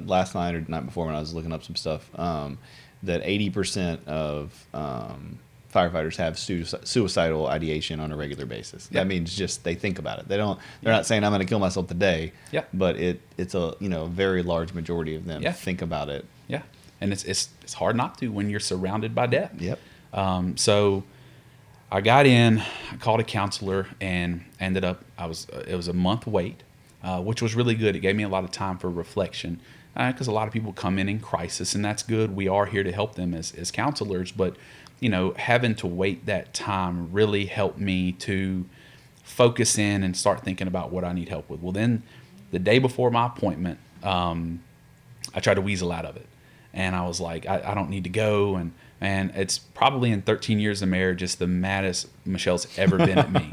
last night or the night before when I was looking up some stuff that 80% of firefighters have suicidal ideation on a regular basis. Yep. That means just they think about it. They're not saying I'm going to kill myself today. Yeah. But it's a very large majority of them think about it. Yeah. And it's hard not to when you're surrounded by death. Yep. So I got in, I called a counselor, and ended up it was a month wait, which was really good. It gave me a lot of time for reflection because a lot of people come in crisis, and that's good. We are here to help them as counselors, but having to wait that time really helped me to focus in and start thinking about what I need help with. Well, then the day before my appointment, I tried to weasel out of it, and I was like, I don't need to go. And it's probably in 13 years of marriage, it's the maddest Michelle's ever been at me.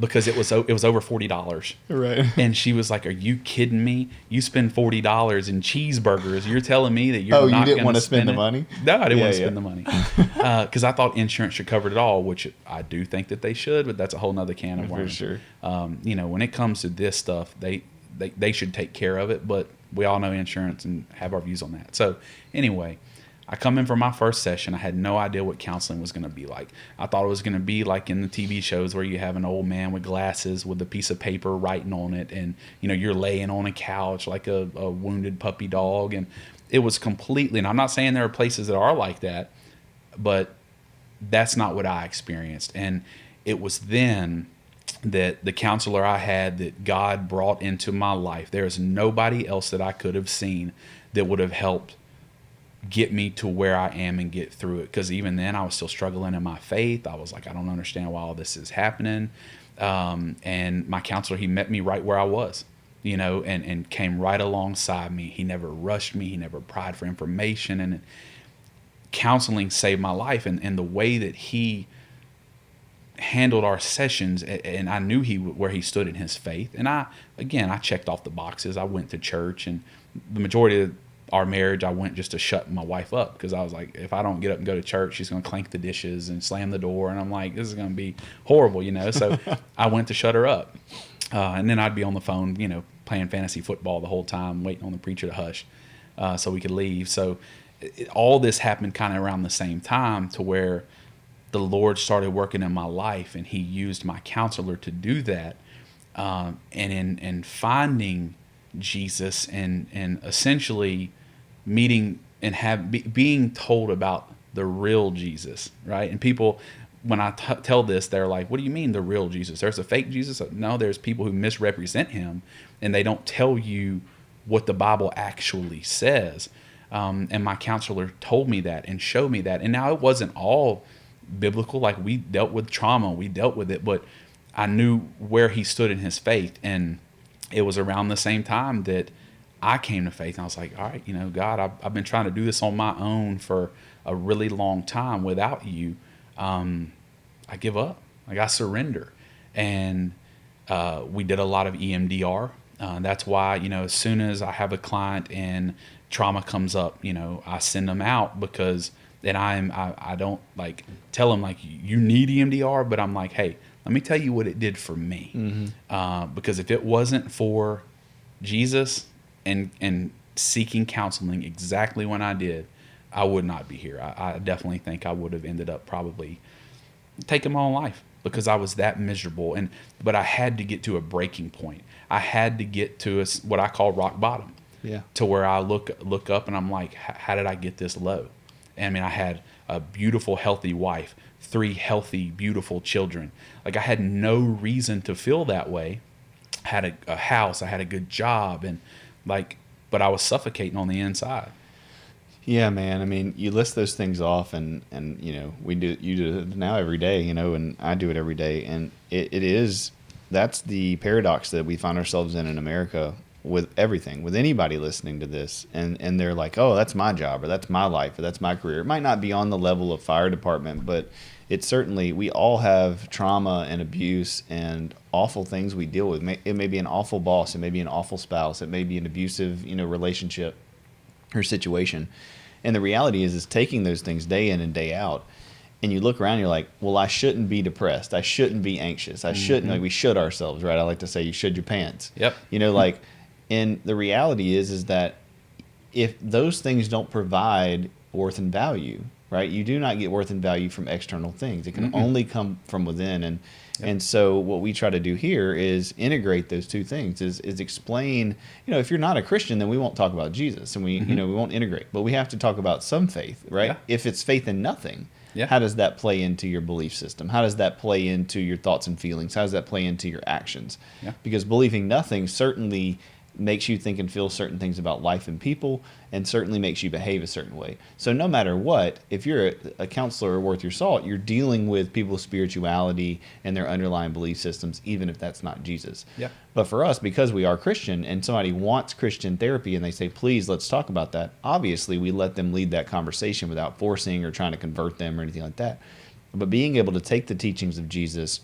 Because it was over $40. Right. And she was like, are you kidding me? You spend $40 in cheeseburgers. You're telling me that you're not going to spend the money? No, I didn't want to spend the money. Because I thought insurance should cover it all, which I do think that they should, but that's a whole nother can of worms. For sure. When it comes to this stuff, they should take care of it, but we all know insurance and have our views on that. So anyway, I come in for my first session. I had no idea what counseling was going to be like. I thought it was going to be like in the TV shows where you have an old man with glasses with a piece of paper writing on it, and you're laying on a couch like a wounded puppy dog. And it was completely, and I'm not saying there are places that are like that, but that's not what I experienced. And it was then that the counselor I had that God brought into my life, there is nobody else that I could have seen that would have helped get me to where I am and get through it. Because even then I was still struggling in my faith. I was like, I don't understand why all this is happening. And my counselor, he met me right where I was, and came right alongside me. He never rushed me. He never pried for information. And counseling saved my life. And the way that he handled our sessions, and I knew where he stood in his faith. And I checked off the boxes. I went to church, and the majority of our marriage, I went just to shut my wife up, because I was like, if I don't get up and go to church, she's going to clank the dishes and slam the door. And I'm like, this is going to be horrible, So I went to shut her up. And then I'd be on the phone, playing fantasy football the whole time, waiting on the preacher to hush. so we could leave. So all this happened kind of around the same time, to where the Lord started working in my life, and He used my counselor to do that. And in finding Jesus, and essentially meeting and being told about the real Jesus, right? And people, when I tell this, they're like, "What do you mean the real Jesus? There's a fake Jesus?" No, there's people who misrepresent Him, and they don't tell you what the Bible actually says. And my counselor told me that and showed me that. And now it wasn't all biblical. Like, we dealt with trauma, we dealt with it, but I knew where he stood in his faith. And it was around the same time that I came to faith. And I was like, all right, God, I've been trying to do this on my own for a really long time without you. I give up. Like, I surrender. And we did a lot of EMDR. That's why, as soon as I have a client and trauma comes up, I send them out, because then I don't like tell them like you need EMDR, but I'm like, hey, let me tell you what it did for me. Mm-hmm. Because if it wasn't for Jesus and seeking counseling exactly when I did, I would not be here. I definitely think I would have ended up probably taking my own life, because I was that miserable. But I had to get to a breaking point. I had to get to what I call rock bottom. Yeah. To where I look up and I'm like, how did I get this low? And I mean, I had a beautiful, healthy wife, 3 healthy, beautiful children. Like, I had no reason to feel that way. I had a house, I had a good job, and but I was suffocating on the inside. Yeah, man. I mean, you list those things off, and you do it now every day, and I do it every day, and that's the paradox that we find ourselves in America with everything, with anybody listening to this, and they're like, oh, that's my job, or that's my life, or that's my career. It might not be on the level of fire department, but it's certainly, we all have trauma and abuse and awful things we deal with. It may be an awful boss, it may be an awful spouse, it may be an abusive, relationship or situation. And the reality is taking those things day in and day out, and you look around and you're like, well, I shouldn't be depressed, I shouldn't be anxious, I shouldn't, like, we should ourselves, right? I like to say, you should your pants. Yep. And the reality is that if those things don't provide worth and value, right, you do not get worth and value from external things. It can only come from within. And so what we try to do here is integrate those two things, is explain, if you're not a Christian, then we won't talk about Jesus, and we won't integrate, but we have to talk about some faith, right? Yeah. If it's faith in nothing, how does that play into your belief system? How does that play into your thoughts and feelings? How does that play into your actions? Yeah. Because believing nothing certainly makes you think and feel certain things about life and people, and certainly makes you behave a certain way. So no matter what, if you're a counselor worth your salt, you're dealing with people's spirituality and their underlying belief systems, even if that's not Jesus. Yeah. But for us, because we are Christian, and somebody wants Christian therapy and they say, please, let's talk about that, obviously we let them lead that conversation without forcing or trying to convert them or anything like that. But being able to take the teachings of Jesus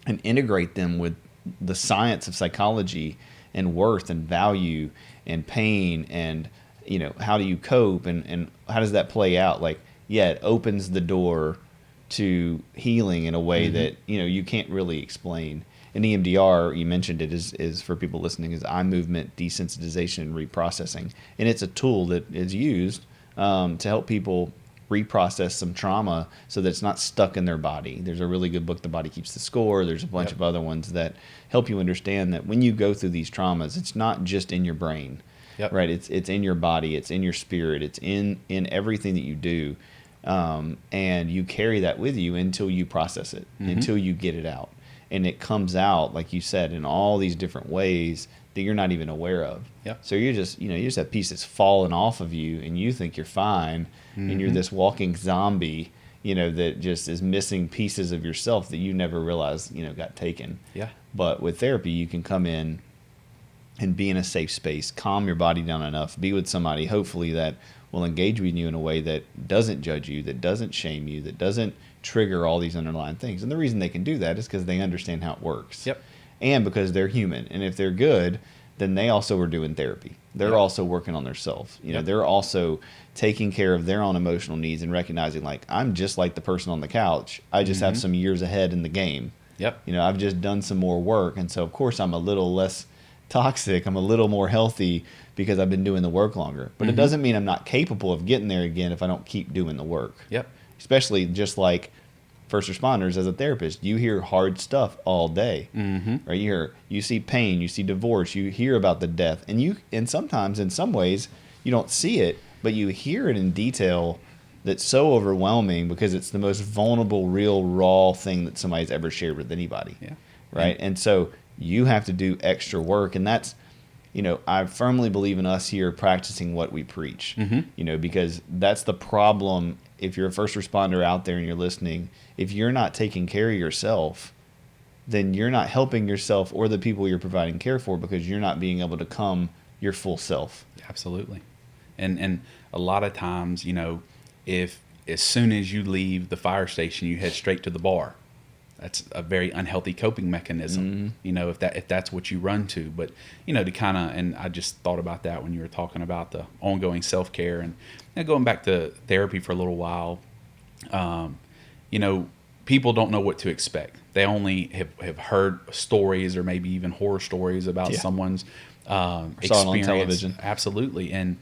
and integrate them with the science of psychology and worth and value and pain, and how do you cope, and how does that play out? Like, yeah, it opens the door to healing in a way that you can't really explain. And EMDR, you mentioned it, is for people listening, is eye movement desensitization and reprocessing, and it's a tool that is used to help people reprocess some trauma so that it's not stuck in their body. There's a really good book, The Body Keeps the Score. There's a bunch of other ones that help you understand that when you go through these traumas, it's not just in your brain, right? It's in your body, it's in your spirit, it's in everything that you do, and you carry that with you until you process it, until you get it out, and it comes out, like you said, in all these different ways that you're not even aware of. Yep. So you just have pieces falling off of you, and you think you're fine, and you're this walking zombie, that just is missing pieces of yourself that you never realized, got taken. Yeah. But with therapy, you can come in and be in a safe space, calm your body down enough, be with somebody, hopefully, that will engage with you in a way that doesn't judge you, that doesn't shame you, that doesn't trigger all these underlying things. And the reason they can do that is because they understand how it works. Yep. And because they're human. And if they're good, then they also are doing therapy. They're also working on themselves. They're also taking care of their own emotional needs and recognizing, like, I'm just like the person on the couch. I just have some years ahead in the game. Yep. I've just done some more work. And so, of course, I'm a little less toxic. I'm a little more healthy because I've been doing the work longer. But it doesn't mean I'm not capable of getting there again if I don't keep doing the work. Yep. Especially just like first responders as a therapist, you hear hard stuff all day. Right? You see pain, you see divorce, you hear about the death, and sometimes in some ways you don't see it, but you hear it in detail that's so overwhelming because it's the most vulnerable, real, raw thing that somebody's ever shared with anybody. Yeah. Right? And so you have to do extra work, and that's, I firmly believe in us here practicing what we preach, because that's the problem. If you're a first responder out there and you're listening, if you're not taking care of yourself, then you're not helping yourself or the people you're providing care for, because you're not being able to come your full self. Absolutely. And a lot of times, if as soon as you leave the fire station, you head straight to the bar, that's a very unhealthy coping mechanism, if that's what you run to. But, to kind of, and I just thought about that when you were talking about the ongoing self-care and going back to therapy for a little while, people don't know what to expect. They only have heard stories or maybe even horror stories about someone's experience. Saw it on television. Absolutely. And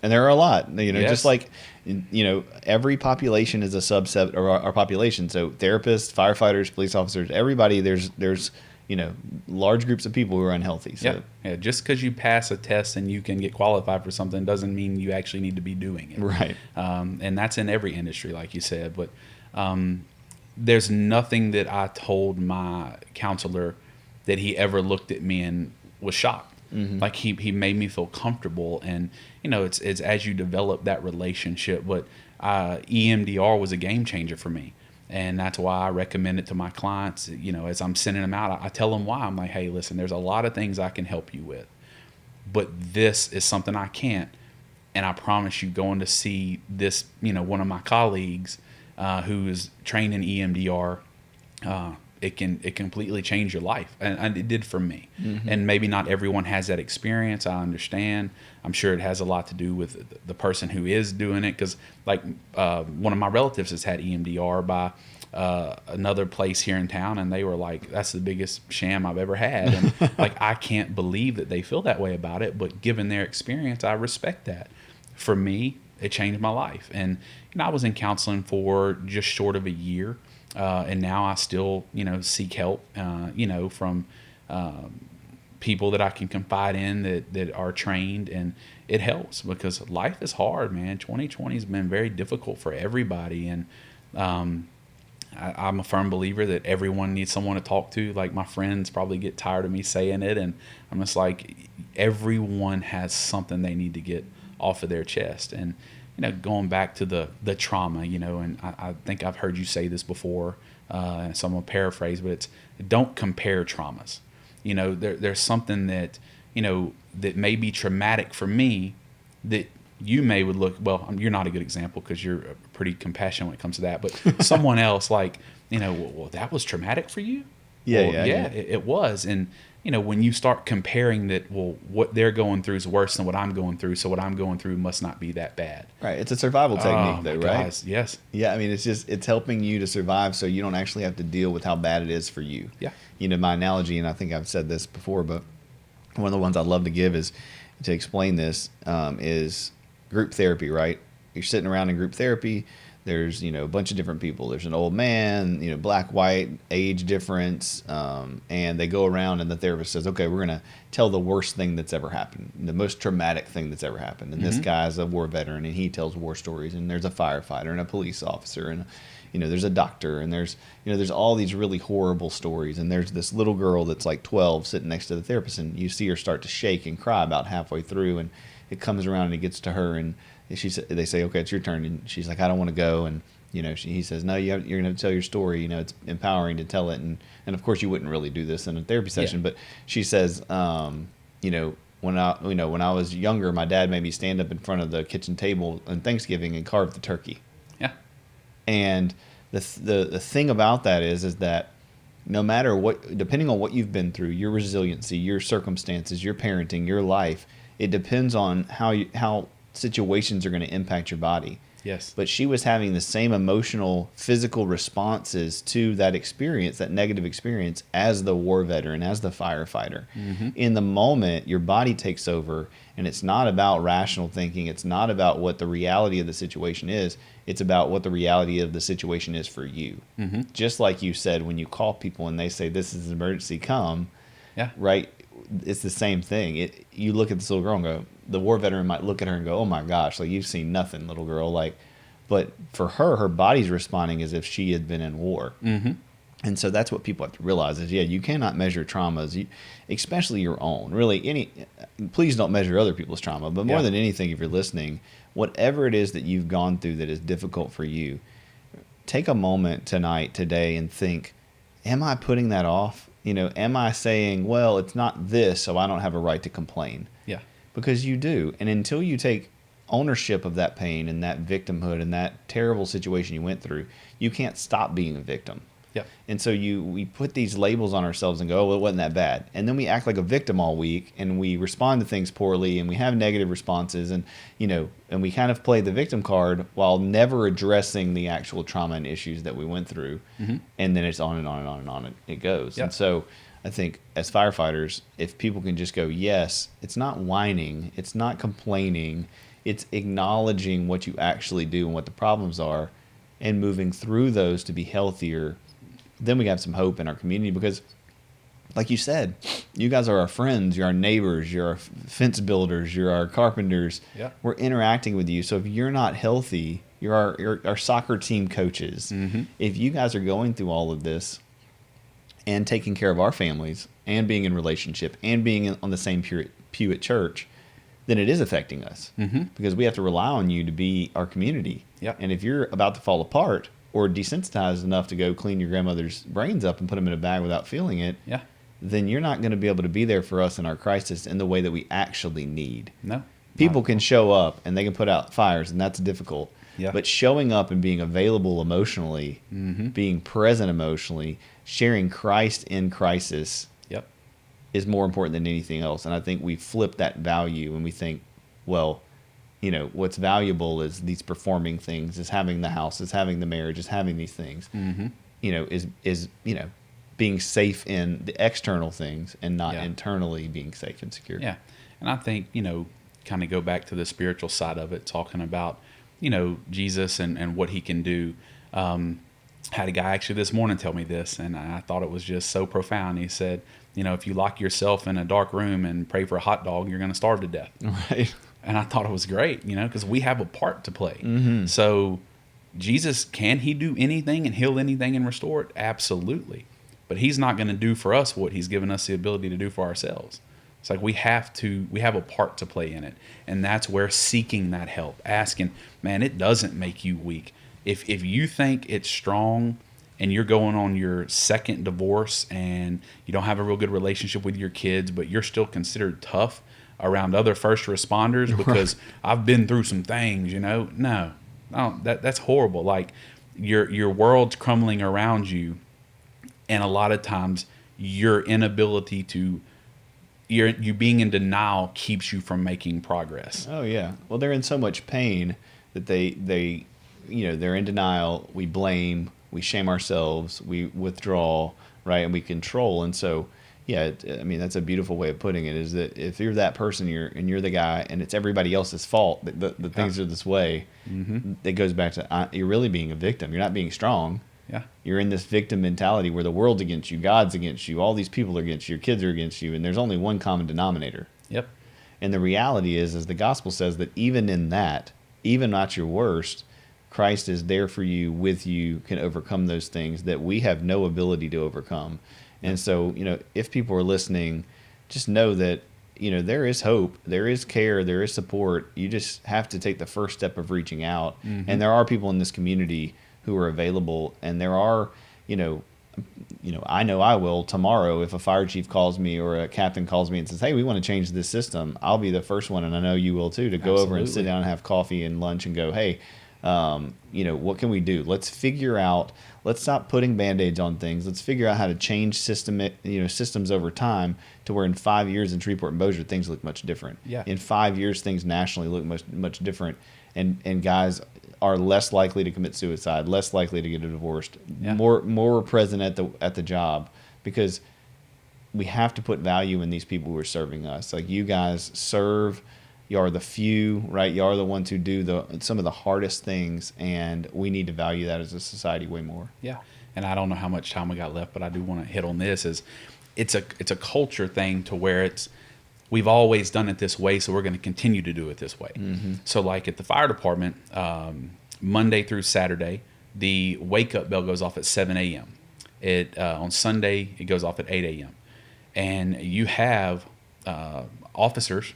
there are a lot, yes. just like, every population is a subset of our population. So therapists, firefighters, police officers, everybody, there's large groups of people who are unhealthy. So. Yeah. Just because you pass a test and you can get qualified for something doesn't mean you actually need to be doing it. Right. And that's in every industry, like you said. But there's nothing that I told my counselor that he ever looked at me and was shocked. Like he made me feel comfortable, and it's as you develop that relationship. But EMDR was a game changer for me, and that's why I recommend it to my clients. As I'm sending them out, I tell them why. I'm like, hey, listen, there's a lot of things I can help you with, but this is something I can't. And I promise you, going to see this, one of my colleagues who is trained in EMDR, it can completely change your life, and it did for me. And maybe not everyone has that experience. I understand. I'm sure it has a lot to do with the person who is doing it, because like one of my relatives has had EMDR by another place here in town, and they were like, that's the biggest sham I've ever had. And like, I can't believe that they feel that way about it, but given their experience, I respect that. For me, it changed my life. And I was in counseling for just short of a year. And now I still, seek help, from people that I can confide in that are trained, and it helps because life is hard, man. 2020 has been very difficult for everybody, and I'm a firm believer that everyone needs someone to talk to. Like, my friends probably get tired of me saying it, and I'm just like, everyone has something they need to get off of their chest. And going back to the trauma, and I think I've heard you say this before, so I'm going to paraphrase, but it's, don't compare traumas. There's something that, that may be traumatic for me that you would look, well, you're not a good example because you're pretty compassionate when it comes to that, but someone else like, well, that was traumatic for you? Yeah, it was. And, when you start comparing that, well, what they're going through is worse than what I'm going through, so what I'm going through must not be that bad. Right. It's a survival technique, though, right? Guys, yes. Yeah, I mean, it's helping you to survive so you don't actually have to deal with how bad it is for you. Yeah. My analogy, and I think I've said this before, but one of the ones I'd love to give is to explain this is group therapy, right? You're sitting around in group therapy. There's, a bunch of different people. There's an old man, black, white, age difference, and they go around and the therapist says, okay, we're going to tell the worst thing that's ever happened, the most traumatic thing that's ever happened. And this guy's a war veteran, and he tells war stories, and there's a firefighter and a police officer, and, there's a doctor, and there's all these really horrible stories. And there's this little girl that's like 12 sitting next to the therapist, and you see her start to shake and cry about halfway through, and it comes around and it gets to her, and they say, okay, it's your turn. And she's like, I don't want to go. And, he says, no, you're going to tell your story. It's empowering to tell it. And of course you wouldn't really do this in a therapy session, but she says, when I was younger, my dad made me stand up in front of the kitchen table on Thanksgiving and carve the turkey. Yeah. And the thing about that is that no matter what, depending on what you've been through, your resiliency, your circumstances, your parenting, your life, it depends on how situations are going to impact your body. Yes. But she was having the same emotional, physical responses to that experience, that negative experience, as the war veteran, as the firefighter. In the moment, your body takes over, and it's not about rational thinking. It's not about what the reality of the situation is. It's about what the reality of the situation is for you. Just like you said, when you call people and they say, this is an emergency, come, Yeah. right? It's the same thing. You look at this little girl and go, the war veteran might look at her and go, oh my gosh, like, you've seen nothing, little girl. Like, but for her, her body's responding as if she had been in war. And so that's what people have to realize is, yeah, you cannot measure traumas, especially your own. Really, please don't measure other people's trauma. But more than anything, if you're listening, whatever it is that you've gone through that is difficult for you, take a moment tonight, today, and think, am I putting that off? Am I saying, well, it's not this, so I don't have a right to complain? Yeah. Because you do. And until you take ownership of that pain and that victimhood and that terrible situation you went through, you can't stop being a victim. Yep. And so we put these labels on ourselves and go, oh, well, it wasn't that bad. And then we act like a victim all week, and we respond to things poorly, and we have negative responses, and and we kind of play the victim card while never addressing the actual trauma and issues that we went through. And then it's on and on and on and on it goes. Yep. And so I think as firefighters, if people can just go, yes, it's not whining, it's not complaining, it's acknowledging what you actually do and what the problems are, and moving through those to be healthier, then we have some hope in our community. Because like you said, you guys are our friends, you're our neighbors, you're our fence builders, you're our carpenters. Yeah. We're interacting with you. So if you're not healthy, you're our soccer team coaches. If you guys are going through all of this and taking care of our families and being in relationship and being on the same pew at church, then it is affecting us. Because we have to rely on you to be our community. Yeah. And if you're about to fall apart or desensitized enough to go clean your grandmother's brains up and put them in a bag without feeling it, Yeah. then you're not going to be able to be there for us in our crisis in the way that we actually need. No. People can show up and they can put out fires, and that's difficult. Yeah. But showing up and being available emotionally, being present emotionally, sharing Christ in crisis Yep. is more important than anything else. And I think we flip that value and we think, well, what's valuable is these performing things, is having the house, is having the marriage, is having these things, is being safe in the external things and not internally being safe and secure. Yeah. And I think, kind of go back to the spiritual side of it, talking about, Jesus and what he can do. Had a guy actually this morning tell me this, and I thought it was just so profound. He said, if you lock yourself in a dark room and pray for a hot dog, you're going to starve to death. Right. And I thought it was great, because we have a part to play. So Jesus, can he do anything and heal anything and restore it? Absolutely. But he's not going to do for us what he's given us the ability to do for ourselves. It's like we have a part to play in it. And that's where seeking that help, asking, man, it doesn't make you weak. If you think it's strong and you're going on your second divorce and you don't have a real good relationship with your kids, but you're still considered tough around other first responders because I've been through some things, no, that's horrible. Like your world's crumbling around you. And a lot of times your inability to, you being in denial keeps you from making progress. Oh yeah. Well, they're in so much pain that they they're in denial. We blame, we shame ourselves, we withdraw, right? And we control. And so, yeah, that's a beautiful way of putting it, is that if you're that person, you're the guy, and it's everybody else's fault that the things are this way, it goes back to you're really being a victim. You're not being strong. Yeah. You're in this victim mentality where the world's against you, God's against you, all these people are against you, your kids are against you, and there's only one common denominator. Yep. And the reality is, as the gospel says, that even in that, even at your worst, Christ is there for you, with you, can overcome those things that we have no ability to overcome. And so, if people are listening, just know that, there is hope, there is care, there is support. You just have to take the first step of reaching out. And there are people in this community who are available. And there are, I know I will tomorrow, if a fire chief calls me or a captain calls me and says, hey, we want to change this system, I'll be the first one, and I know you will too, to go over and sit down and have coffee and lunch and go, hey, What can we do? Let's figure out. Let's stop putting band-aids on things. Let's figure out how to change systems over time to where in 5 years in Shreveport and Bossier things look much different. Yeah. In 5 years things nationally look much different, and guys are less likely to commit suicide, less likely to get divorced, Yeah. more present at the job, because we have to put value in these people who are serving us. Like, you guys serve. You are the few, right? You are the ones who do some of the hardest things, and we need to value that as a society way more. Yeah. And I don't know how much time we got left, but I do want to hit on this. It's a culture thing to where we've always done it this way, so we're going to continue to do it this way. Mm-hmm. So like at the fire department, Monday through Saturday, the wake up bell goes off at 7 a.m. On Sunday, it goes off at 8 a.m. And you have officers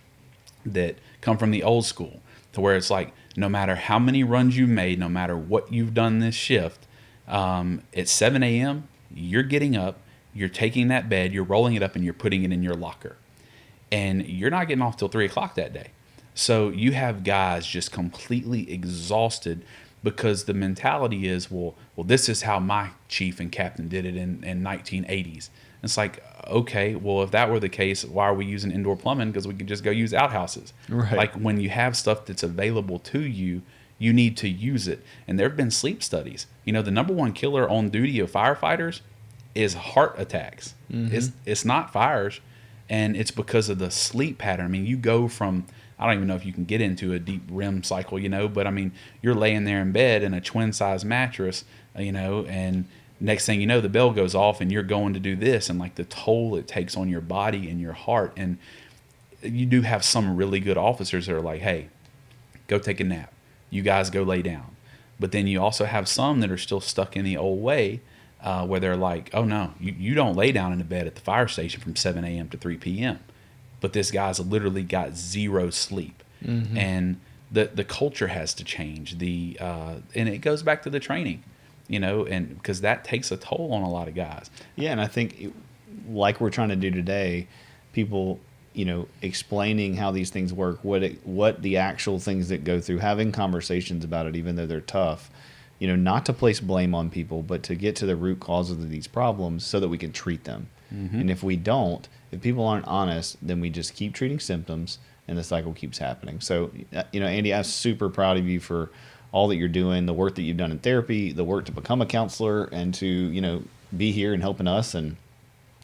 that come from the old school, to where it's like, no matter how many runs you've made, no matter what you've done this shift, at 7 a.m., you're getting up, you're taking that bed, you're rolling it up, and you're putting it in your locker. And you're not getting off till 3 o'clock that day. So you have guys just completely exhausted, because the mentality is, well, this is how my chief and captain did it in 1980s. It's like, okay, well, if that were the case, why are we using indoor plumbing? Because we could just go use outhouses. Right. Like, when you have stuff that's available to you, you need to use it. And there have been sleep studies. The number one killer on duty of firefighters is heart attacks. Mm-hmm. It's not fires, and it's because of the sleep pattern. I mean, you go from, I don't even know if you can get into a deep REM cycle, but I mean, you're laying there in bed in a twin size mattress, and next thing you know, the bell goes off and you're going to do this, and like the toll it takes on your body and your heart. And you do have some really good officers that are like, hey, go take a nap. You guys go lay down. But then you also have some that are still stuck in the old way, where they're like, oh no, you don't lay down in the bed at the fire station from 7 a.m. to 3 p.m. But this guy's literally got zero sleep. Mm-hmm. And the culture has to change. And it goes back to the training. And because that takes a toll on a lot of guys. Yeah, and I think, like we're trying to do today, people, explaining how these things work, what the actual things that go through, having conversations about it, even though they're tough, not to place blame on people, but to get to the root causes of these problems so that we can treat them. Mm-hmm. And if we don't, if people aren't honest, then we just keep treating symptoms, and the cycle keeps happening. So, Andy, I'm super proud of you for all that you're doing, the work that you've done in therapy, the work to become a counselor, and to, be here and helping us. And,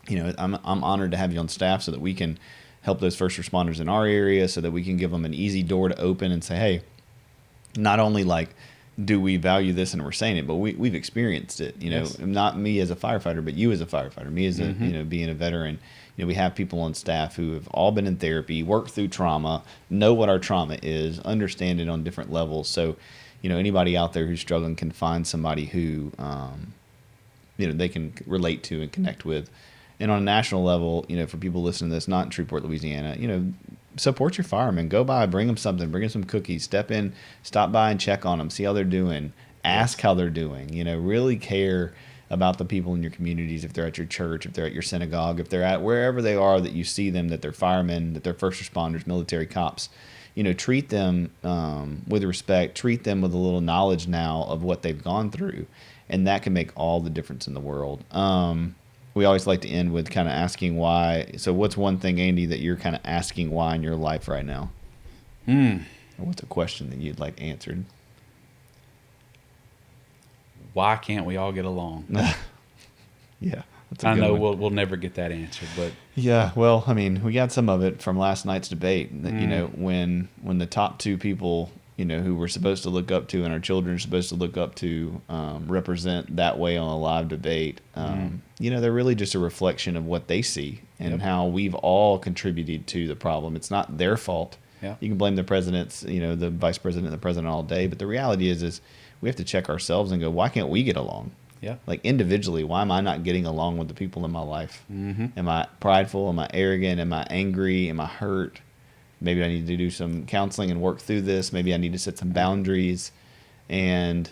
I'm honored to have you on staff so that we can help those first responders in our area, so that we can give them an easy door to open and say, hey, not only like do we value this and we're saying it, but we've experienced it, Yes. Not me as a firefighter, but you as a firefighter, me as a, being a veteran. We have people on staff who have all been in therapy, worked through trauma, know what our trauma is, understand it on different levels. So, anybody out there who's struggling can find somebody who, they can relate to and connect with. And on a national level, for people listening to this, not in Shreveport, Louisiana, support your firemen. Go by, bring them something, bring them some cookies, stop by and check on them, see how they're doing, ask how they're doing, really care about the people in your communities. If they're at your church, if they're at your synagogue, if they're at wherever they are, that you see them, that they're firemen, that they're first responders, military cops, treat them with respect, treat them with a little knowledge now of what they've gone through. And that can make all the difference in the world. We always like to end with kind of asking why. So what's one thing, Andy, that you're kind of asking why in your life right now? Or what's a question that you'd like answered? Why can't we all get along? Yeah. I know we'll never get that answered, but yeah, well, I mean, we got some of it from last night's debate. When the top two people, who we're supposed to look up to and our children are supposed to look up to, represent that way on a live debate, they're really just a reflection of what they see and how we've all contributed to the problem. It's not their fault. Yeah. You can blame the presidents, the vice president and the president all day, but the reality is we have to check ourselves and go, why can't we get along? Yeah. Like individually, why am I not getting along with the people in my life? Mm-hmm. Am I prideful? Am I arrogant? Am I angry? Am I hurt? Maybe I need to do some counseling and work through this. Maybe I need to set some boundaries. And,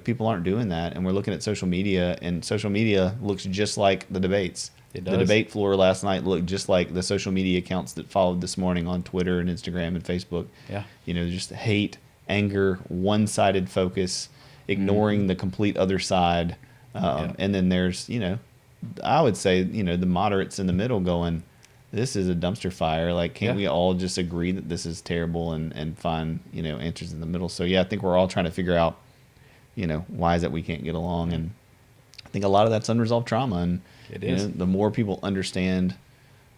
people aren't doing that. And we're looking at social media, and social media looks just like the debates. It does. The debate floor last night looked just like the social media accounts that followed this morning on Twitter and Instagram and Facebook. Yeah. Just hate anger, one-sided focus, ignoring the complete other side. And then there's, I would say, the moderates in the middle going, this is a dumpster fire. Like, can't we all just agree that this is terrible and find, answers in the middle? So, yeah, I think we're all trying to figure out, why is it we can't get along? And I think a lot of that's unresolved trauma. And it is. The more people understand,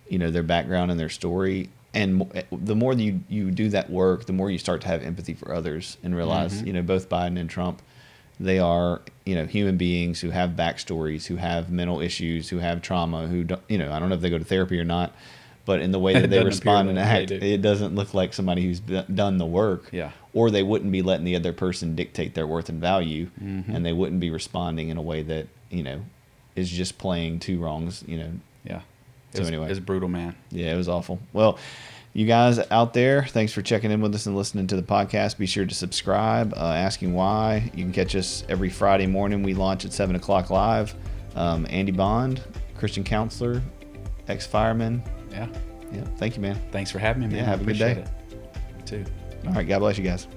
their background and their story, and the more that you do that work, the more you start to have empathy for others and realize, both Biden and Trump, they are, human beings who have backstories, who have mental issues, who have trauma, who don't, I don't know if they go to therapy or not, but in the way that they respond and act, it doesn't look like somebody who's done the work. Yeah. Or they wouldn't be letting the other person dictate their worth and value, and they wouldn't be responding in a way that, is just playing two wrongs, Yeah. So anyway. It's brutal, man. Yeah, it was awful. Well, you guys out there, thanks for checking in with us and listening to the podcast. Be sure to subscribe, Asking Why. You can catch us every Friday morning. We launch at 7 o'clock live. Andy Bond, Christian counselor, ex-fireman. Yeah. Yeah. Thank you, man. Thanks for having me, man. Yeah, have a good day. Appreciate it. You too. All right. God bless you guys.